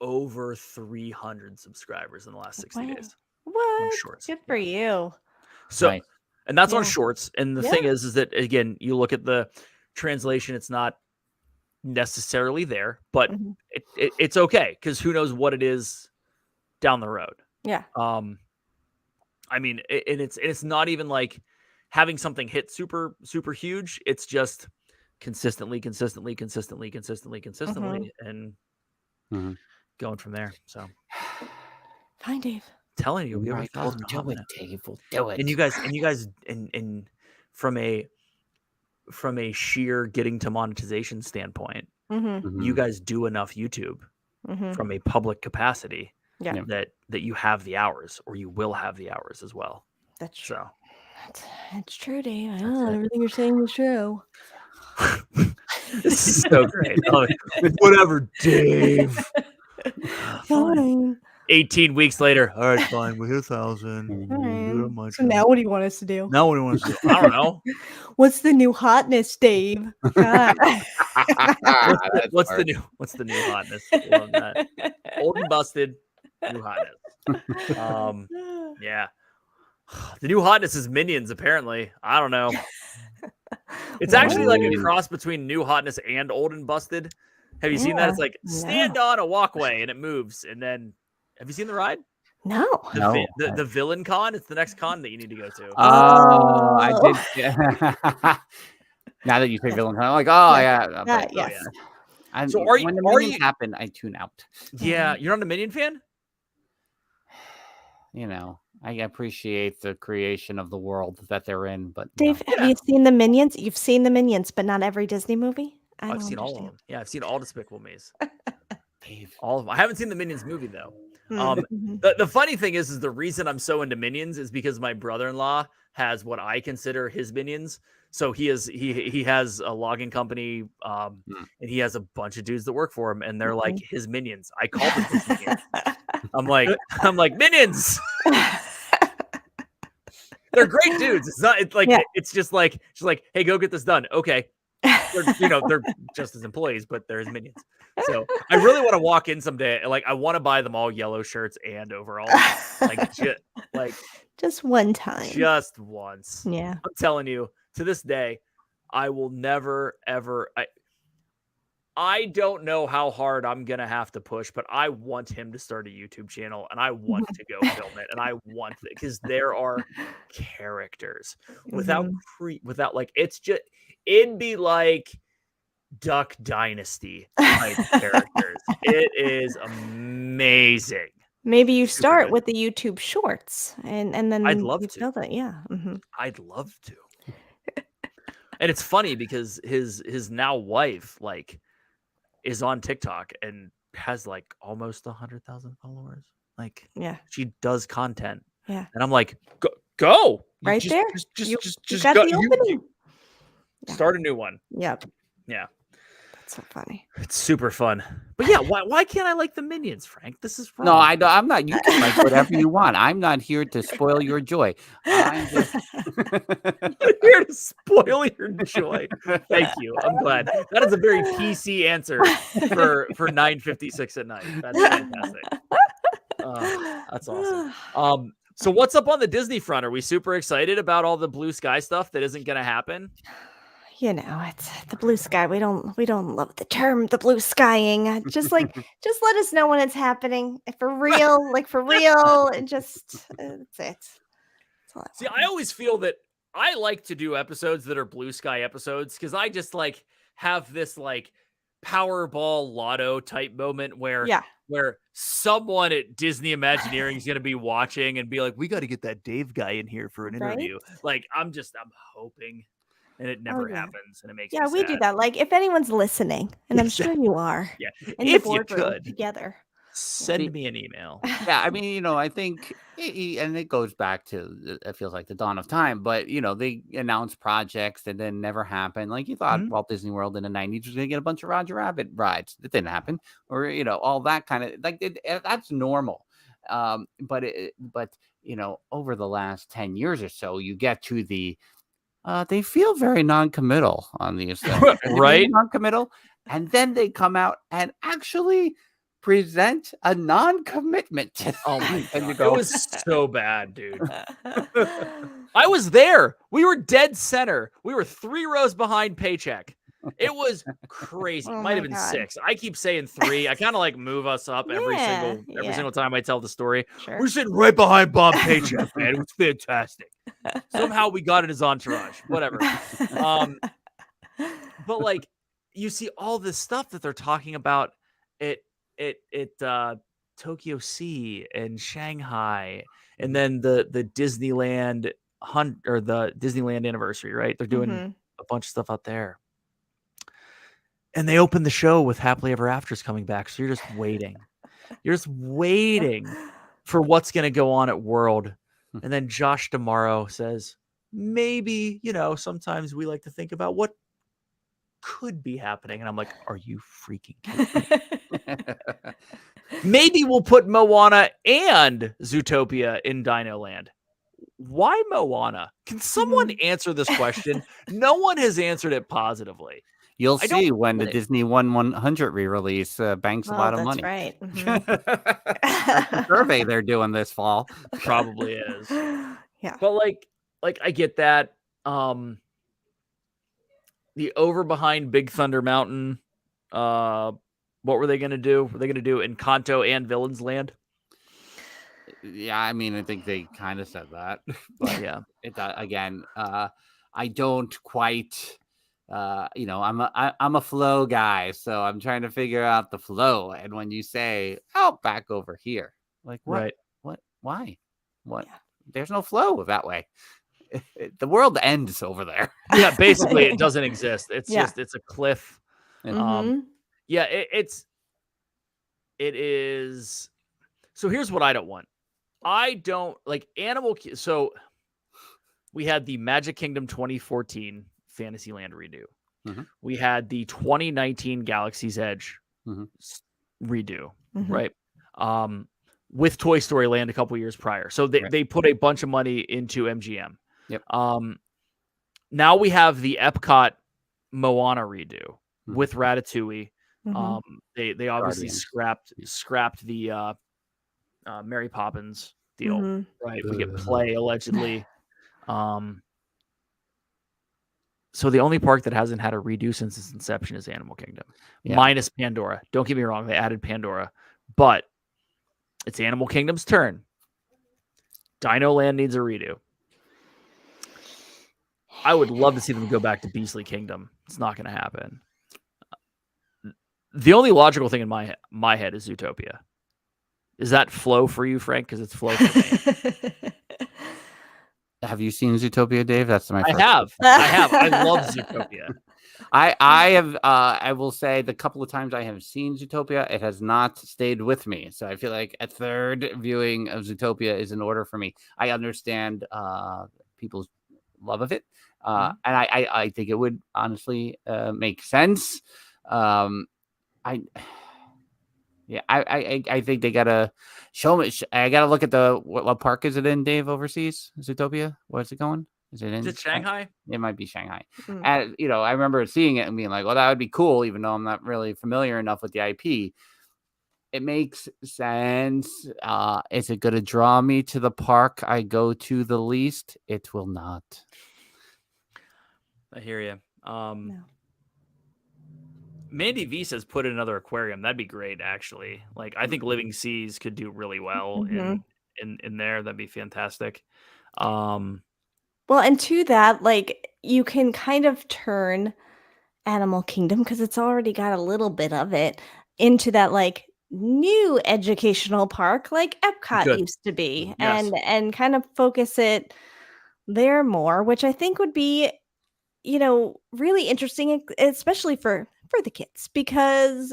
over 300 subscribers in the last 60 days. What? Shorts. Good for you. So, and that's on shorts. And the thing is that, again, you look at the translation, it's not necessarily there, but it's okay because who knows what it is down the road. Yeah. I mean, it's not even like having something hit super huge. It's just consistently, and going from there. So, fine, Dave. Telling you, Dave, we'll do it. And you guys, and from a sheer getting to monetization standpoint, you guys do enough YouTube from a public capacity that you have the hours, or you will have the hours as well. That's true. So it's true, Dave. I know everything you're saying is true. This is so great. Whatever, Dave. Fine. 18 weeks later. All right, fine. We're 1,000. Right. So now what do you want us to do? Now what do you want us to do? I don't know. What's the new hotness, Dave? What's the new hotness? Love that. Old and busted, new hotness. Yeah. The new hotness is Minions, apparently. I don't know. It's actually like a cross between new hotness and old and busted. Have you seen that? It's like stand on a walkway and it moves, and then have you seen the ride? No. The villain con. It's the next con that you need to go to. Oh, I did. Now that you say villain con, I'm like, yes. So when the Minions happen, I tune out. Yeah, you're not a Minion fan? I appreciate the creation of the world that they're in, but Dave, have you seen the Minions? You've seen the Minions, but not every Disney movie. I've seen all of them. Yeah, I've seen all Despicable Me's. Dave, all of them. I haven't seen the Minions movie though. The funny thing is the reason I'm so into Minions is because my brother-in-law has what I consider his Minions. So he has a logging company, and he has a bunch of dudes that work for him, and they're like his Minions. I call them his Minions. I'm like Minions. They're great dudes. It's just like hey, go get this done. Okay. They're just as employees, but they're his Minions. So I really want to walk in someday. Like I want to buy them all yellow shirts and overalls. Just one time. Just once. Yeah. I'm telling you, to this day, I will never ever. I don't know how hard I'm going to have to push, but I want him to start a YouTube channel and I want to go film it. And I want it because there are characters without it's just, it'd be like Duck Dynasty type characters. It is amazing. Maybe you Super start good. with the YouTube Shorts, and then I'd love you to. build it. Yeah. I'd love to. And it's funny because his now wife like is on TikTok and has like almost 100,000 followers. Like Yeah. she does content, Yeah. and I'm like, go. You Right there. You just got go. the You opening. Yeah. start a new one. Yep. Yeah. That's so funny. It's super fun. But yeah, why can't I like the Minions, Frank? This is wrong. No, I'm not. You can like whatever you want. I'm not here to spoil your joy. I'm just here to spoil your joy. Thank you. I'm glad. That is a very PC answer for 9:56 at night. That's fantastic. That's awesome. So what's up on the Disney front? Are we super excited about all the blue sky stuff that isn't going to happen? You know, it's the blue sky. We don't love the term the blue skying. Just let us know when it's happening. For real, like for real. And just that's it. That's all See, I always feel that I like to do episodes that are blue sky episodes because I just like have this like Powerball lotto type moment where someone at Disney Imagineering is going to be watching and be like, we got to get that Dave guy in here for an interview. Right? Like, I'm hoping. And it never happens, and it makes me we sad. do that. Like, if anyone's listening, and I'm sure you are, in if the you boardroom could together, send me an email. Yeah, I mean, I think, and it goes back to it feels like the dawn of time. But they announce projects that then never happen. Like you thought, Walt Disney World in the '90s was going to get a bunch of Roger Rabbit rides. It didn't happen, or all that kind of like that's normal. But over the last 10 years or so, you get to the they feel very non-committal on these things. Right? Non-committal. And then they come out and actually present a non-commitment. Oh my God. It was so bad, dude. I was there. We were dead center. We were 3 rows behind Paycheck. It was crazy. Might have been 6. I keep saying 3. I kind of like move us up every single time I tell the story. Sure. We're sitting right behind Bob Paycheck, man. It was fantastic. Somehow we got in his entourage. Whatever. But like you see all this stuff that they're talking about at Tokyo Sea and Shanghai, and then the Disneyland or the Disneyland anniversary, right? They're doing a bunch of stuff out there. And they opened the show with Happily Ever Afters coming back. So you're just waiting. You're just waiting for what's going to go on at World. And then Josh D'Amaro says, maybe, sometimes we like to think about what could be happening. And I'm like, are you freaking kidding me? Maybe we'll put Moana and Zootopia in Dino Land. Why Moana? Can someone answer this question? No one has answered it positively. You'll see when the Disney 100 re-release banks a lot of money. Right. That's the survey they're doing this fall. Probably is. Yeah. But like I get that. The over behind Big Thunder Mountain. What were they going to do? Were they going to do Encanto and Villains Land? Yeah, I mean, I think they kind of said that. But yeah, again, I don't quite. I'm a flow guy, so I'm trying to figure out the flow. And when you say, "Oh, back over here," like what? Right. What? Why? What? Yeah. There's no flow that way. The world ends over there. Yeah, basically, it doesn't exist. It's just it's a cliff. Yeah, it is. So here's what I don't want. I don't like animal. So we had the Magic Kingdom 2014 Fantasyland redo. We had the 2019 Galaxy's Edge redo, right? With Toy Story Land a couple years prior. So they put a bunch of money into MGM. Yep. Now we have the Epcot Moana redo with Ratatouille. They obviously scrapped the Mary Poppins deal, right? We get Play allegedly. So the only park that hasn't had a redo since its inception is Animal Kingdom, minus Pandora. Don't get me wrong, they added Pandora, but it's Animal Kingdom's turn. Dino Land needs a redo. I would love to see them go back to Beastly Kingdom. It's not going to happen. The only logical thing in my head is Zootopia. Is that flow for you, Frank? Because it's flow for me. Have you seen Zootopia, Dave? That's my I first have. question. I have. I love Zootopia. I have I will say the couple of times I have seen Zootopia, it has not stayed with me. So I feel like a third viewing of Zootopia is in order for me. I understand people's love of it. And I think it would honestly make sense. I Yeah, I think they gotta show me. I gotta look at the what park is it in, Dave? Overseas, Zootopia. Where's it going? Is it Is in it Shanghai? It might be Shanghai. Mm. And I remember seeing it and being like, "Well, that would be cool," even though I'm not really familiar enough with the IP. It makes sense. Is it gonna draw me to the park I go to the least? It will not. I hear you. No. Mandy V says put in another aquarium. That'd be great, actually. Like I think Living Seas could do really well Mhm. in there. That'd be fantastic. Well, and to that, like you can kind of turn Animal Kingdom because it's already got a little bit of it into that like new educational park like Epcot Good. used to be, Yes. and kind of focus it there more, which I think would be really interesting, especially for the kids because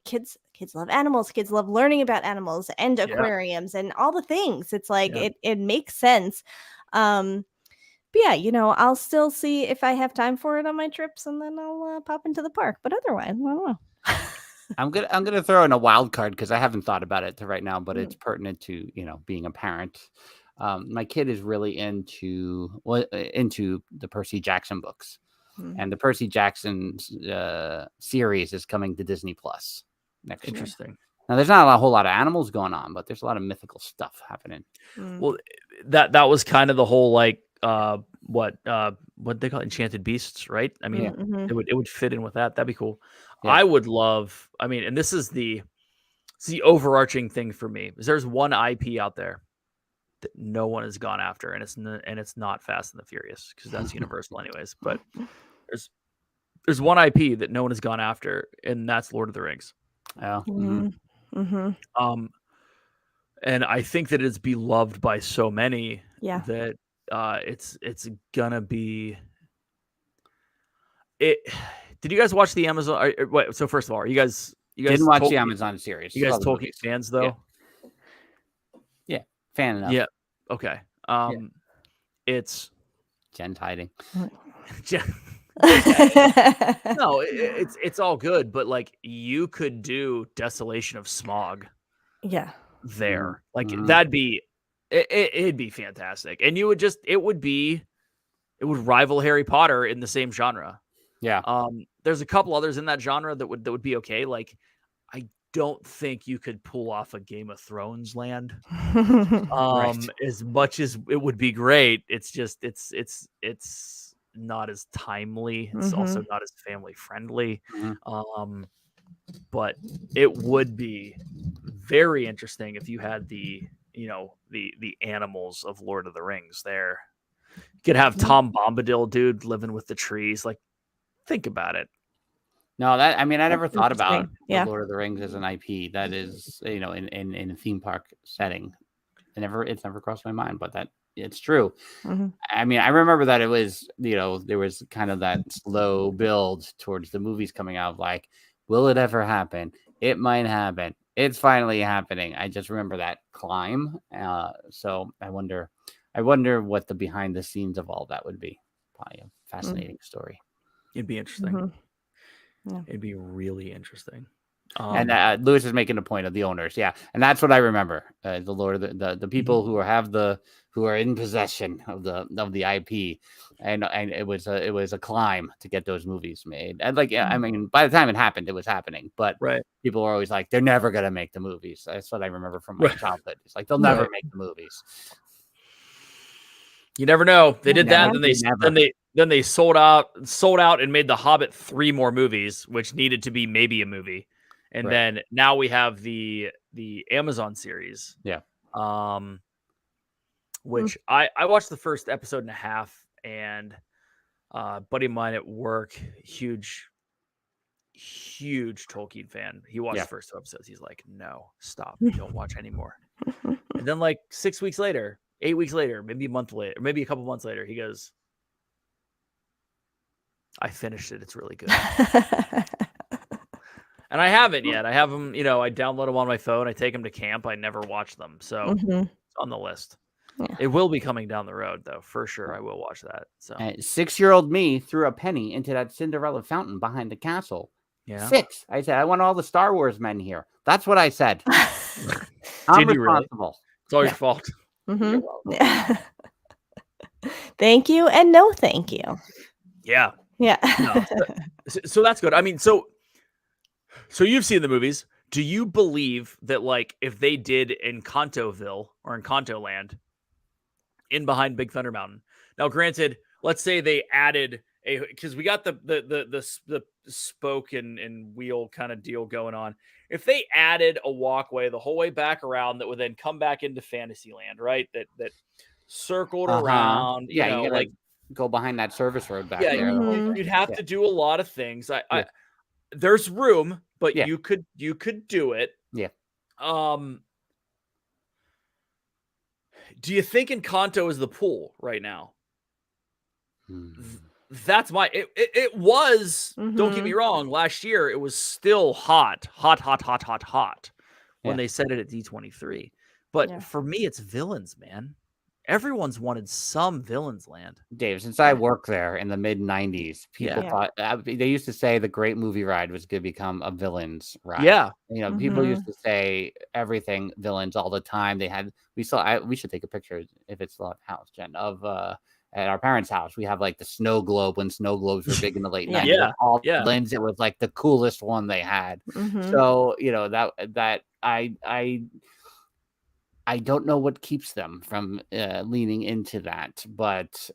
kids love animals, kids love learning about animals and Yeah. aquariums and all the things. It's like Yeah. it makes sense. But yeah, I'll still see if I have time for it on my trips, and then I'll pop into the park. But otherwise, I don't know. I'm gonna throw in a wild card because I haven't thought about it right now, but Mm. it's pertinent to being a parent. My kid is really into the Percy Jackson books, Mm. and the Percy Jackson series is coming to Disney Plus next year. Interesting. Now, there's not a whole lot of animals going on, but there's a lot of mythical stuff happening. Mm. Well, that was kind of the whole like what they call it? Enchanted Beasts, right? I mean, Mhm. it would fit in with that. That'd be cool. Yeah. I would love. I mean, and this is the overarching thing for me. Is there's one IP out there that no one has gone after, and it's not Fast and the Furious because that's Universal anyways. But there's one IP that no one has gone after, and that's Lord of the Rings. Oh, And I think that it's beloved by so many Yeah. that it's gonna be it. Did you guys watch the Amazon? Wait, so first of all, are you guys didn't watch the Tolkien- Amazon series. You guys Saw the Tolkien movies. fans though? Yeah, fan enough. Yeah. Okay. It's Jen's hiding. no, it's all good, but like you could do Desolation of Smog Yeah. there. Like Mhm. that'd be it'd be fantastic. And you would it would rival Harry Potter in the same genre. Yeah. There's a couple others in that genre that would be okay. Like I don't think you could pull off a Game of Thrones land. Right. As much as it would be great, it's just it's not as timely. It's also not as family friendly. Mhm. But it would be very interesting if you had the animals of Lord of the Rings there. You could have Tom Bombadil, dude, living with the trees. Like, think about it. No, I mean, I never That's thought about interesting. Yeah. the Lord of the Rings as an IP that is, in a theme park setting. It's never crossed my mind, but it's true. Mhm. I mean, I remember that it was, there was kind of that slow build towards the movies coming out. Like, will it ever happen? It might happen. It's finally happening. I just remember that climb. So I wonder what the behind the scenes of all that would be. Probably a fascinating story. It'd be interesting. Mhm. Yeah. It'd be really interesting. And Lewis is making a point of the owners, yeah, and that's what I remember. The Lord of the people who are in possession of the IP, and it was a climb to get those movies made. And I mean, by the time it happened, it was happening. But people were always like, they're never gonna make the movies. That's what I remember from my childhood. It's like they'll never make the movies. You never know. They did that, and then they sold out and made The Hobbit 3 more movies, which needed to be maybe a movie. And then now we have the Amazon series. Yeah. Which I watched the first episode and a half, and buddy of mine at work, huge huge Tolkien fan. He watched Yeah. the first 2 episodes. He's like, no, stop. Don't watch anymore. And then like 6 weeks later, 8 weeks later, maybe a month later, maybe a couple months later, he goes, I finished it. It's really good. And I haven't yet. I have them, I download them on my phone. I take them to camp. I never watch them. So it's on the list. Yeah. It will be coming down the road, though. For sure, I will watch that. So 6-year-old me threw a penny into that Cinderella fountain behind the castle. yeah. 6. I said, I want all the Star Wars men here. That's what I said. I'm Did you really? responsible. It's all your fault. Yeah. Thank you and no thank you. Yeah. Yeah. No. So that's good. I mean, so you've seen the movies. Do you believe that, like, if they did Encantoville or Encanto Land in behind Big Thunder Mountain? Now, granted, let's say they added because we got the spoke and wheel kind of deal going on. If they added a walkway the whole way back around that would then come back into Fantasyland, right? That circled around, Yeah, you gotta like go behind that service road back there. you'd have to do a lot of things. There's room, but you could do it. Yeah. Do you think Encanto is the pool right now? That's my it was, don't get me wrong, last year it was still hot when they said it at D23. But for me, it's villains, man. Everyone's wanted some villains land. Dave, since I worked there in the mid-90s, people thought they used to say the great movie ride was going to become a villains ride. Yeah. People used to say everything villains all the time. We should take a picture if it's still at the house, Jen, of at our parents' house. We have like the snow globe when snow globes were big in the late 90s. All villains, it was like the coolest one they had. So, that I don't know what keeps them from leaning into that, but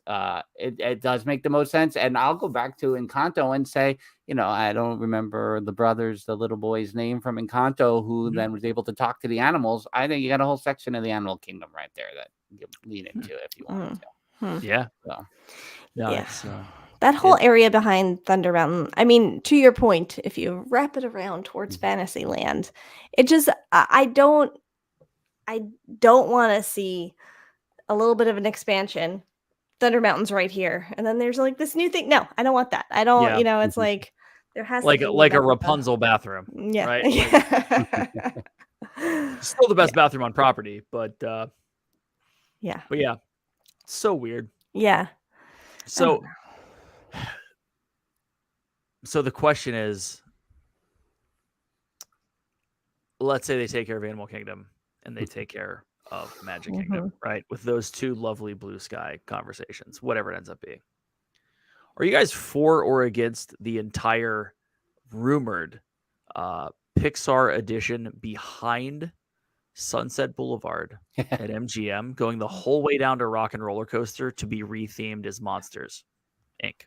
it does make the most sense. And I'll go back to Encanto and say, I don't remember the little boy's name from Encanto, who then was able to talk to the animals. I think you got a whole section of the animal kingdom right there that you can lean into if you want to. Yeah. So, that whole area behind Thunder Mountain, I mean, to your point, if you wrap it around towards Fantasyland, it just, I don't want to see a little bit of an expansion. Thunder Mountain's right here, and then there's like this new thing. No, I don't want that. I don't. It's like there has to be like a Rapunzel bathroom. Yeah, right. Still the best bathroom on property, but yeah, it's so weird. Yeah. So the question is, let's say they take care of Animal Kingdom and they take care of Magic Kingdom, right? With those two lovely blue sky conversations, whatever it ends up being. Are you guys for or against the entire rumored Pixar edition behind Sunset Boulevard at MGM, going the whole way down to Rock and Roller Coaster to be rethemed as Monsters, Inc.?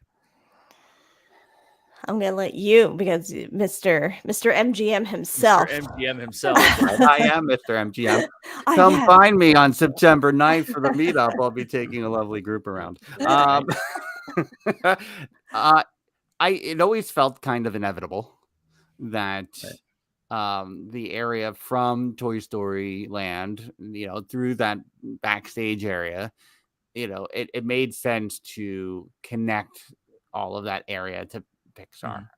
I'm gonna let you, because Mr. MGM himself. Mr. MGM himself. I am Mr. MGM. Come find me on September 9th for the meetup. I'll be taking a lovely group around. It always felt kind of inevitable that the area from Toy Story Land, through that backstage area, it made sense to connect all of that area to Pixar.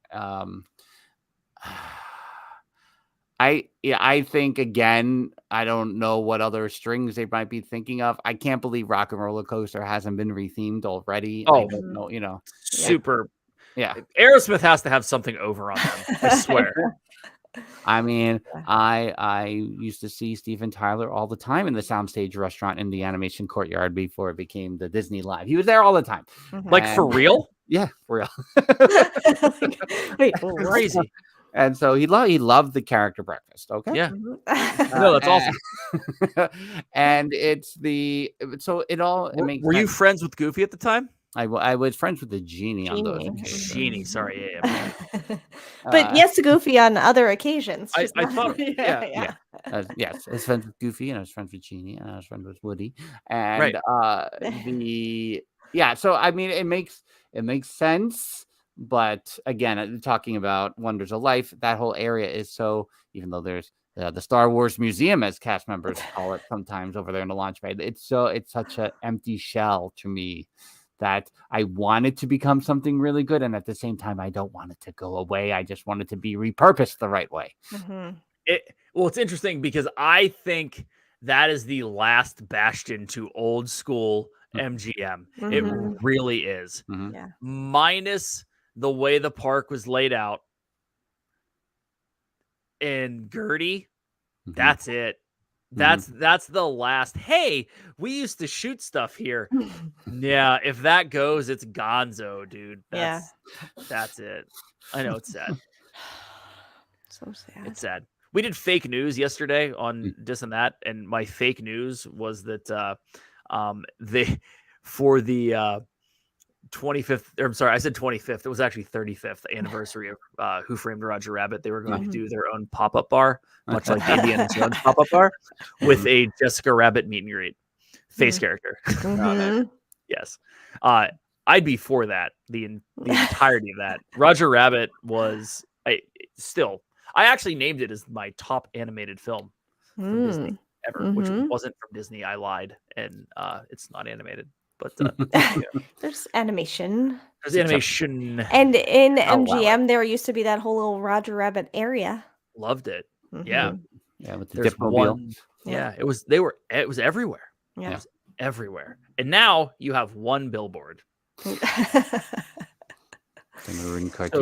I think, again, I don't know what other strings they might be thinking of. I can't believe Rock and Roller Coaster hasn't been rethemed already. Oh, no, super. Yeah. Aerosmith has to have something over on them, I swear. I mean, I used to see Steven Tyler all the time in the Soundstage restaurant in the animation courtyard before it became the Disney Live. He was there all the time. Like, for real? Yeah, for real. Wait, crazy. And so he loved the character breakfast. Okay. Yeah. No, that's awesome. And it's so it all. It makes Were you sense. friends with Goofy at the time? I was friends with the genie on those occasions. Genie, sorry. Yeah. But yes, Goofy on other occasions. I thought, yes, I was friends with Goofy, and I was friends with Genie, and I was friends with Woody, and so I mean, it makes sense But again, talking about Wonders of Life, that whole area is so, even though there's the Star Wars Museum, as cast members call it sometimes over there in the launch pad, it's such an empty shell to me that I want it to become something really good. And at the same time, I don't want it to go away. I just want it to be repurposed the right way. Well, it's interesting because I think that is the last bastion to old school MGM. It really is. Yeah. Minus the way the park was laid out and Gertie, that's it. That's the last. Hey, we used to shoot stuff here. Yeah, if that goes, it's gonzo, dude. That's it. I know it's sad. So sad. It's sad. We did fake news yesterday on Dis and That, and my fake news was that they for the 25th, or I'm sorry, I said 25th. It was actually 35th anniversary of Who Framed Roger Rabbit. They were going to do their own pop-up bar, much like the Indiana Jones pop-up bar, with a Jessica Rabbit meet and greet face character. Yes. I'd be for that, the entirety of that. Roger Rabbit was I actually named it as my top animated film from Disney ever, which wasn't from Disney. I lied, and it's not animated. But there's animation. There's animation. And in MGM, there used to be that whole little Roger Rabbit area. Loved it. Yeah. Yeah, with the Dipmobile. Yeah, it was everywhere. Yeah. It was everywhere. And now you have one billboard. So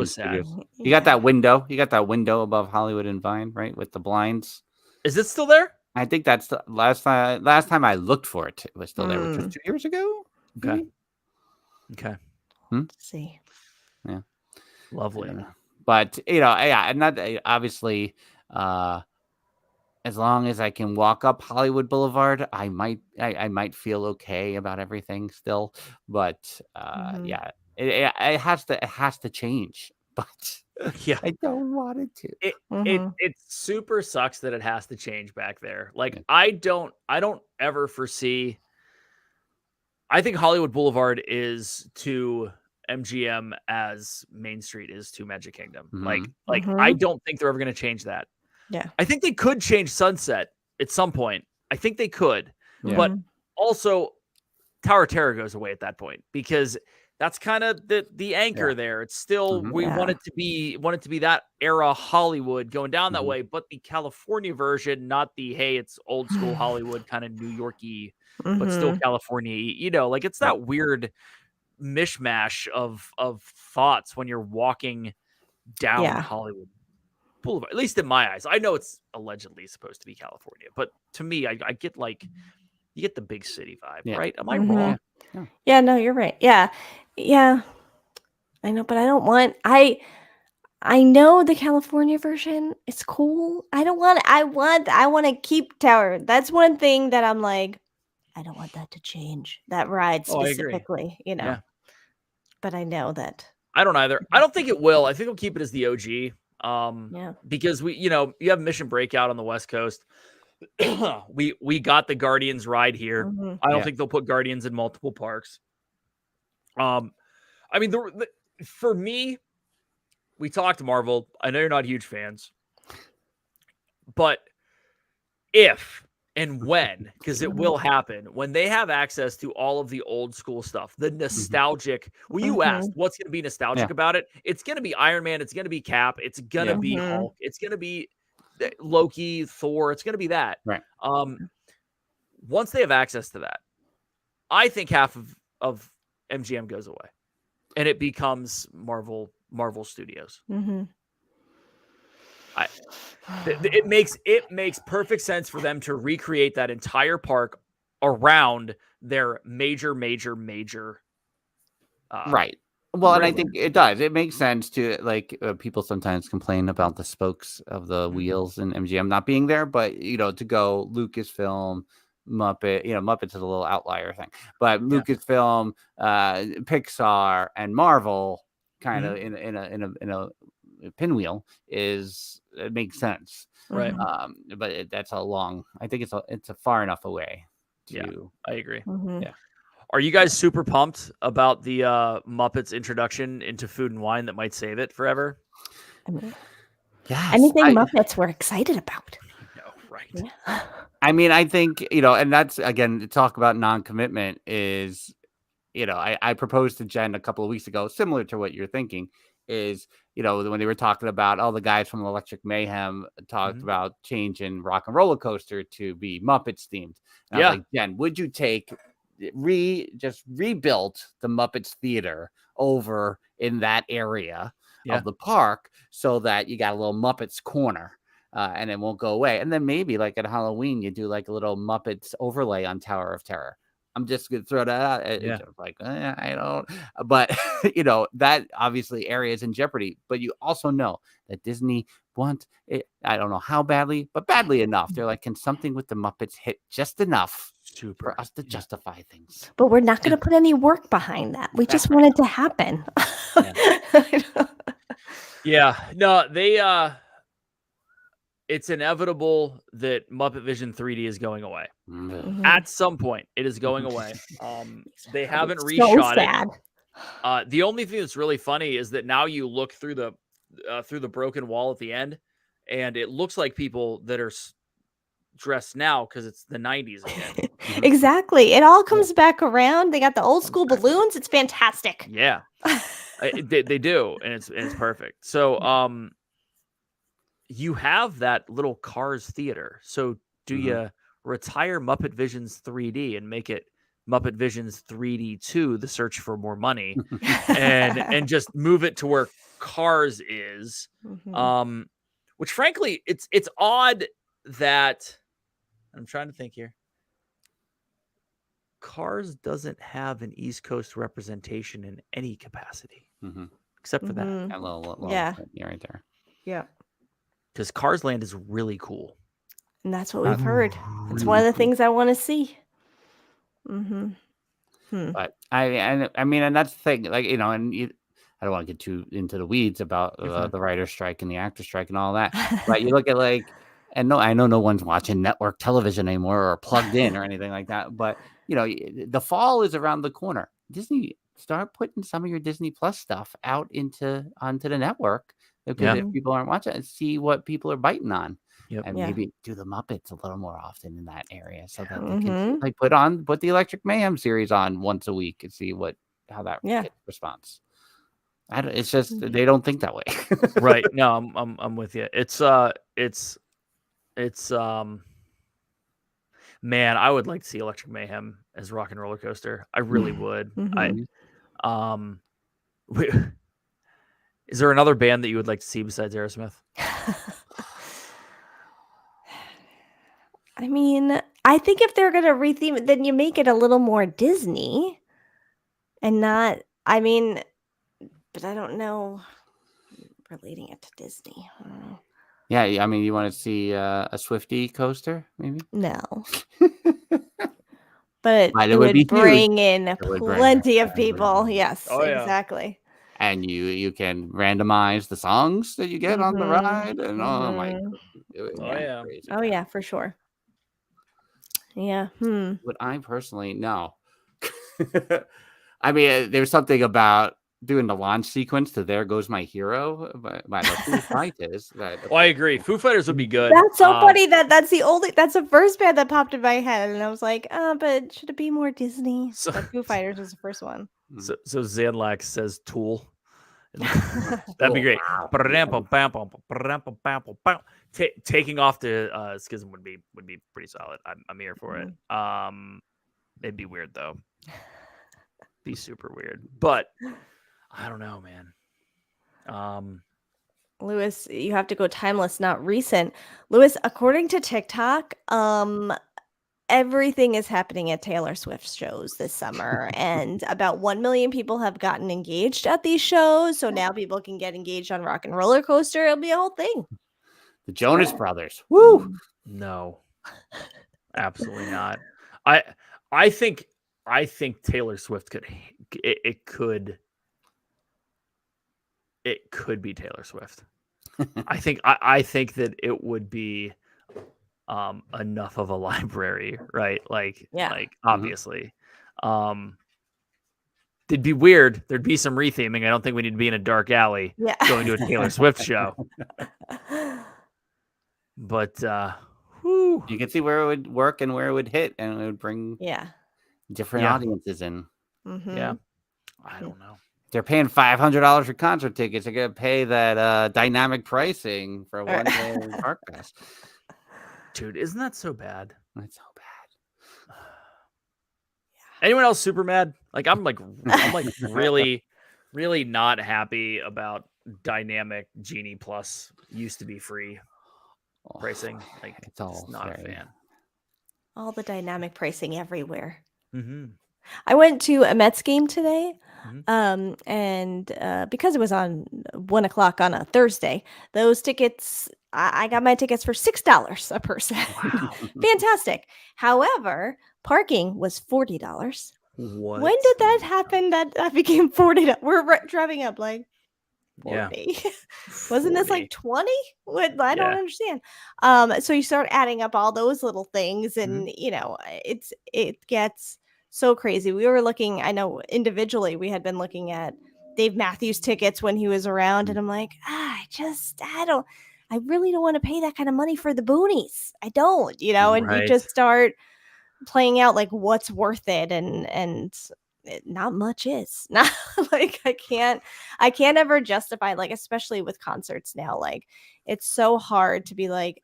sad. You got that window. You got that window above Hollywood and Vine, right? With the blinds. Is it still there? I think that's the last time I looked for it. It was still there, which was 2 years ago. Okay. Let's see. Yeah. Lovely. Yeah. But and that obviously, as long as I can walk up Hollywood Boulevard, I might feel okay about everything still. But it has to change. But yeah, I don't want it to. It super sucks that it has to change back there. Like I don't ever foresee. I think Hollywood Boulevard is to MGM as Main Street is to Magic Kingdom. Like I don't think they're ever going to change that. Yeah, I think they could change Sunset at some point. I think they could, but also Tower of Terror goes away at that point because that's kind of the anchor there. It's still we want it to be that era Hollywood going down that way, but the California version, not the hey, it's old school Hollywood kind of New York-y, but still California. Like it's that weird mishmash of thoughts when you're walking down Hollywood Boulevard. At least in my eyes, I know it's allegedly supposed to be California, but to me, I get like you get the big city vibe, right? Am I wrong? Yeah, no, you're right. Yeah, I know, but I don't want. I know the California version. It's cool. I want to keep Tower. That's one thing that I'm like, I don't want that to change. That ride specifically, Yeah. But I know that. I don't either. I don't think it will. I think we'll keep it as the OG. Because you have Mission Breakout on the West Coast. we got the Guardians ride here. I don't think they'll put Guardians in multiple parks. I mean, for me, we talked Marvel. I know you're not huge fans, but if and when, because it will happen, when they have access to all of the old school stuff, the nostalgic. Well, you asked what's going to be nostalgic about it. It's going to be Iron Man. It's going to be Cap. It's going to be Hulk. It's going to be Loki, Thor. It's going to be that. Right. Once they have access to that, I think half of MGM goes away, and it becomes Marvel Studios. It makes perfect sense for them to recreate that entire park around their major right. Well, and I think it does. It makes sense to people sometimes complain about the spokes of the wheels in MGM not being there, but to go Lucasfilm, Muppet, Muppets is a little outlier thing, but Lucasfilm, Pixar, and Marvel kind of in a pinwheel it makes sense, right? But that's I think it's a far enough away. I agree. Yeah. Are you guys super pumped about the Muppets introduction into Food and Wine that might save it forever? I mean, Yes, anything Muppets we're excited about. I know, right? Yeah. I mean, I think, and that's, again, to talk about non-commitment is, I proposed to Jen a couple of weeks ago, similar to what you're thinking, is, when they were talking about all the guys from Electric Mayhem talked about changing Rock and Roller Coaster to be Muppets themed. And I was like, Jen, would you just rebuild the Muppets Theater over in that area of the park so that you got a little Muppets corner? And it won't go away. And then maybe like at Halloween, you do like a little Muppets overlay on Tower of Terror. I'm just going to throw that out. It's like, I don't, but that obviously area is in jeopardy, but you also know that Disney wants it. I don't know how badly, but badly enough. They're like, can something with the Muppets hit just enough for us to justify things? But we're not going to put any work behind that. We just want it to happen. No, it's inevitable that Muppet Vision 3D is going away. At some point, it is going away. They haven't reshot it. The only thing that's really funny is that now you look through the broken wall at the end, and it looks like people that are dressed now because it's the 90s again. Exactly. It all comes back around. They got the old school balloons. It's fantastic. Yeah, they do, and it's perfect. So, you have that little Cars theater. So do you retire Muppet Visions 3D and make it Muppet Visions 3D 2, The Search for More Money, and just move it to where Cars is? Which frankly, it's odd that I'm trying to think here. Cars doesn't have an East Coast representation in any capacity, except for that. A little right there. Yeah. Because Cars Land is really cool. And that's what we've heard. It's one of the things I want to see. But I mean, and that's the thing, like, and I don't want to get too into the weeds about the writer's strike and the actor strike and all that. But you look at and I know no one's watching network television anymore or plugged in or anything like that. But, the fall is around the corner. Disney, start putting some of your Disney Plus stuff out onto the network. Because if people aren't watching it, see what people are biting on. And maybe do the Muppets a little more often in that area so that they can put the Electric Mayhem series on once a week and see how that gets response. It's just they don't think that way. Right. No, I'm with you. It's man, I would like to see Electric Mayhem as Rock and Roller Coaster. I really would. Is there another band that you would like to see besides Aerosmith? I mean, I think if they're going to retheme it, then you make it a little more Disney and not, but I don't know relating it to Disney. I don't know. Yeah, I mean, you want to see a Swiftie coaster, maybe? No. But it would bring in plenty of people. Yes, exactly. And you can randomize the songs that you get on the ride, and crazy. Oh yeah, for sure. Yeah. Would I personally no? I mean, there's something about doing the launch sequence to "There Goes My Hero" by the Foo Fighters. Well, I agree. Foo Fighters would be good. That's so funny that's the first band that popped in my head, and I was like, but should it be more Disney? But Foo Fighters was the first one. So Zanlax says Tool. That'd be great. Taking off the Schism would be pretty solid. I'm here for it. It'd be weird though. Be super weird, but I don't know, man. Lewis, you have to go timeless, not recent. Lewis, according to TikTok, everything is happening at Taylor Swift shows this summer, and about 1 million people have gotten engaged at these shows. So now people can get engaged on Rock and Roller Coaster. It'll be a whole thing. The Jonas Brothers. Woo! No, absolutely not. I think Taylor Swift could be Taylor Swift. I think that it would be enough of a library, right? Like obviously. It'd be weird. There'd be some retheming. I don't think we need to be in a dark alley going to a Taylor Swift show. But You can see where it would work and where it would hit, and it would bring different audiences in. Yeah, I don't know. They're paying $500 for concert tickets. They're gonna pay that dynamic pricing for one day park pass. Dude, isn't that so bad? That's so bad. Anyone else super mad? Like I'm really, really not happy about dynamic Genie Plus used to be free pricing. Like it's all just not a fan. All the dynamic pricing everywhere. Mm-hmm. I went to a Mets game today, and because it was on 1:00 on a Thursday, those tickets I got my tickets for $6 a person. Wow. Fantastic. However, parking was $40. What? When did that happen? That became $40. We're driving up like 40. Yeah. Wasn't this like 20? What? I don't understand. So you start adding up all those little things, and it gets so crazy. We were looking, I know individually we had been looking at Dave Matthews tickets when he was around, and I'm like, I really don't want to pay that kind of money for the boonies. I don't, and you just start playing out like what's worth it, and not much is. Not like I can't ever justify, like, especially with concerts now, like it's so hard to be like,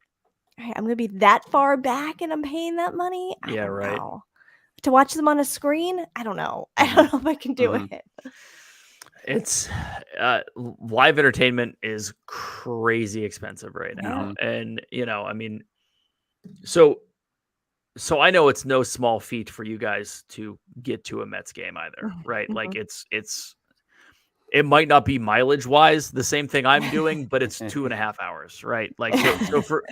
I'm gonna be that far back and I'm paying that money. I don't know. To watch them on a screen, I don't know. I don't know if I can do it. It's live entertainment is crazy expensive right now. And I mean, so I know it's no small feat for you guys to get to a Mets game either, right? Like it might not be mileage wise the same thing I'm doing, but it's 2.5 hours, right? Like so for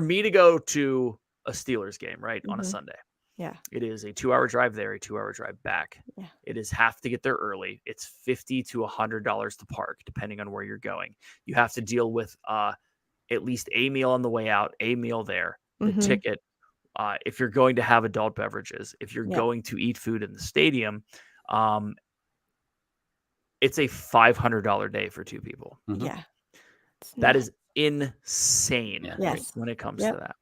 me to go to a Steelers game, right, on a Sunday. Yeah. It is a 2-hour drive there, a 2-hour drive back. Yeah. It is have to get there early. It's $50 to $100 to park, depending on where you're going. You have to deal with at least a meal on the way out, a meal there, the ticket. If you're going to have adult beverages, if you're going to eat food in the stadium, it's a $500 day for 2 people. Yeah. That is insane when it comes to that.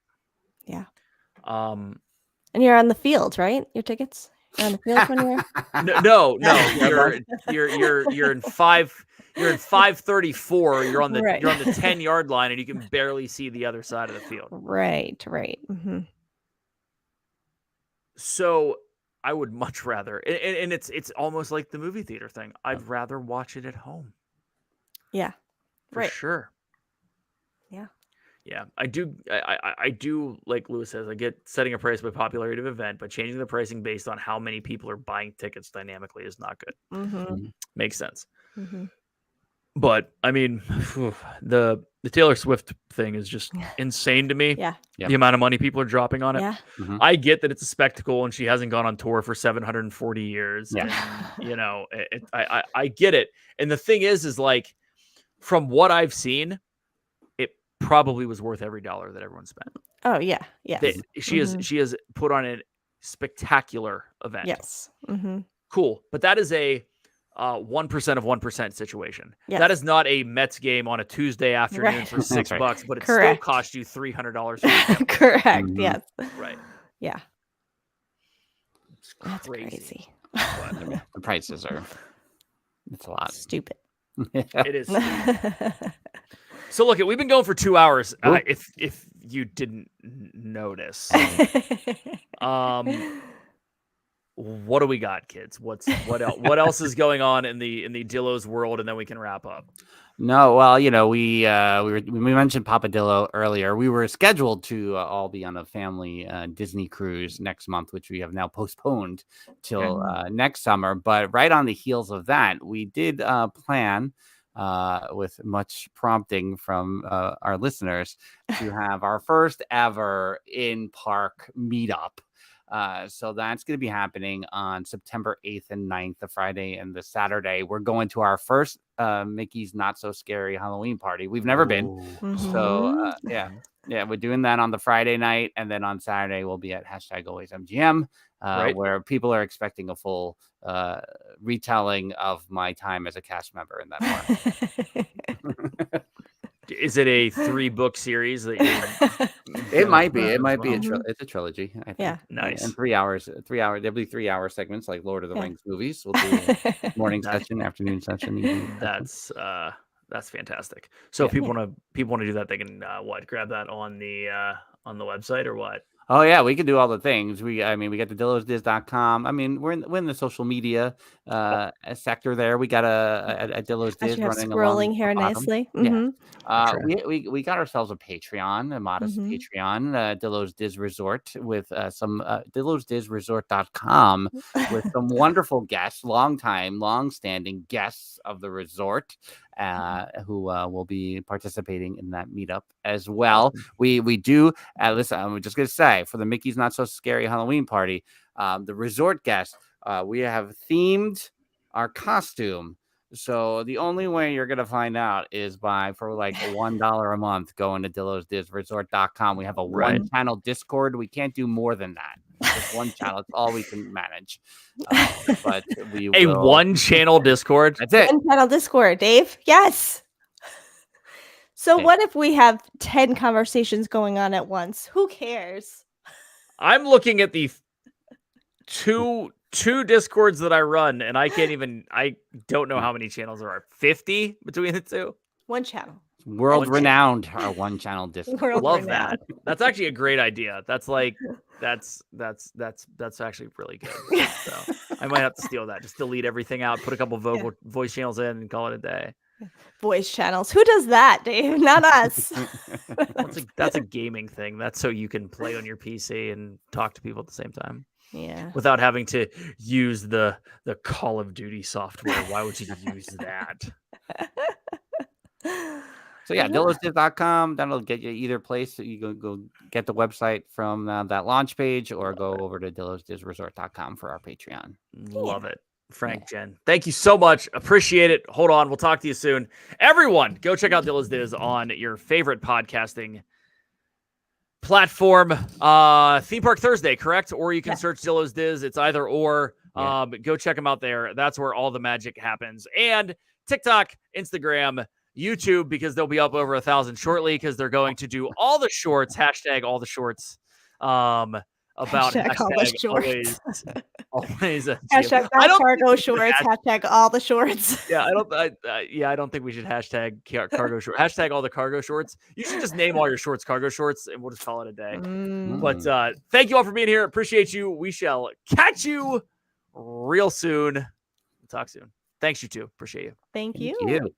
Yeah. And you're on the field, right? Your tickets? You're on the field when you're No. You're in 534. You're on the 10-yard line, and you can barely see the other side of the field. Right. So I would much rather, and it's almost like the movie theater thing. I'd rather watch it at home. Yeah. For sure. Yeah. Yeah, I do. I do, like Lewis says, I get setting a price by popularity of event, but changing the pricing based on how many people are buying tickets dynamically is not good. Makes sense. But I mean, the Taylor Swift thing is just insane to me. Yeah. The amount of money people are dropping on it. Yeah. I get that it's a spectacle and she hasn't gone on tour for 740 years. Yeah. And, I get it. And the thing is like, from what I've seen, probably was worth every dollar that everyone spent. Oh yeah. Yes. She has put on a spectacular event. Yes. Cool. But that is a 1% of 1% situation. Yes. That is not a Mets game on a Tuesday afternoon for $6, but it still cost you $300. Correct. Yes. Right. Yeah. It's That's crazy. The prices are, it's a lot. Stupid. It is. So look, we've been going for 2 hours. If you didn't notice, what do we got, kids? What else is going on in the Dillo's world, and then we can wrap up. No, well, we mentioned Papa Dillo earlier. We were scheduled to all be on a family Disney cruise next month, which we have now postponed till next summer. But right on the heels of that, we did plan. With much prompting from our listeners, to have our first ever in-park meetup So that's going to be happening on September 8th and 9th, the Friday and the Saturday. We're going to our first Mickey's Not So Scary Halloween party. We've never been. So yeah, we're doing that on the Friday night. And then on Saturday, we'll be at #AlwaysMGM, where people are expecting a full retelling of my time as a cast member in that park. Is it a 3-book series that It might be. It might be. It's a trilogy. I think. Yeah. Nice. And 3 hours. There'll be 3-hour segments like Lord of the Rings movies. We'll do morning session, afternoon session, evening session. That's fantastic. So if people want to do that, they can grab that on the website or what? Oh yeah, we can do all the things. We got the DillosDiz.com. I mean, we're in the social media sector there. We got a Dillo's Diz running scrolling here nicely. Yeah. We got ourselves a Patreon, a modest Patreon, Dillo's Diz Resort with some DillosDizResort.com with some wonderful guests, long-standing guests of the resort. Who will be participating in that meetup as well. We do listen. I'm just gonna say for the Mickey's Not So Scary Halloween party, the resort guests, we have themed our costume. So the only way you're gonna find out is for like $1 a month going to DillosDizResort.com. We have a 1-channel Discord. We can't do more than that. Just 1 channel. It's all we can manage. But we will... A 1-channel Discord. That's it. 1-channel Discord, Dave. Yes. So what if we have 10 conversations going on at once? Who cares? I'm looking at the two Discords that I run, and I don't know how many channels there are. 50 between the two? 1 channel. World renowned, our 1-channel Discord. Love that. That's actually a great idea. That's actually really good. So I might have to steal that. Just delete everything out, put a couple voice channels in, and call it a day. Voice channels. Who does that, Dave? Not us. That's a gaming thing. That's so you can play on your PC and talk to people at the same time. Yeah. Without having to use the Call of Duty software. Why would you use that? So yeah, DillosDiz.com. That'll get you either place. So you go get the website from that launch page, or go over to DillosDizResort.com for our Patreon. Love it. Frank, Jen, thank you so much. Appreciate it. Hold on. We'll talk to you soon. Everyone, go check out Dillo's Diz on your favorite podcasting platform. Theme Park Thursday, correct? Or you can search Dillo's Diz. It's either or. Go check them out there. That's where all the magic happens. And TikTok, Instagram, YouTube, because they'll be up over 1,000 shortly, because they're going to do all the shorts, hashtag all the shorts, about hashtag all the shorts. always hashtag cargo shorts, hashtag all the shorts. Yeah, I don't think we should hashtag cargo shorts. Hashtag all the cargo shorts. You should just name all your shorts cargo shorts, and we'll just call it a day. But thank you all for being here. Appreciate you. We shall catch you real soon. Talk soon. Thanks, you two. Appreciate you. Thank you. Thank you.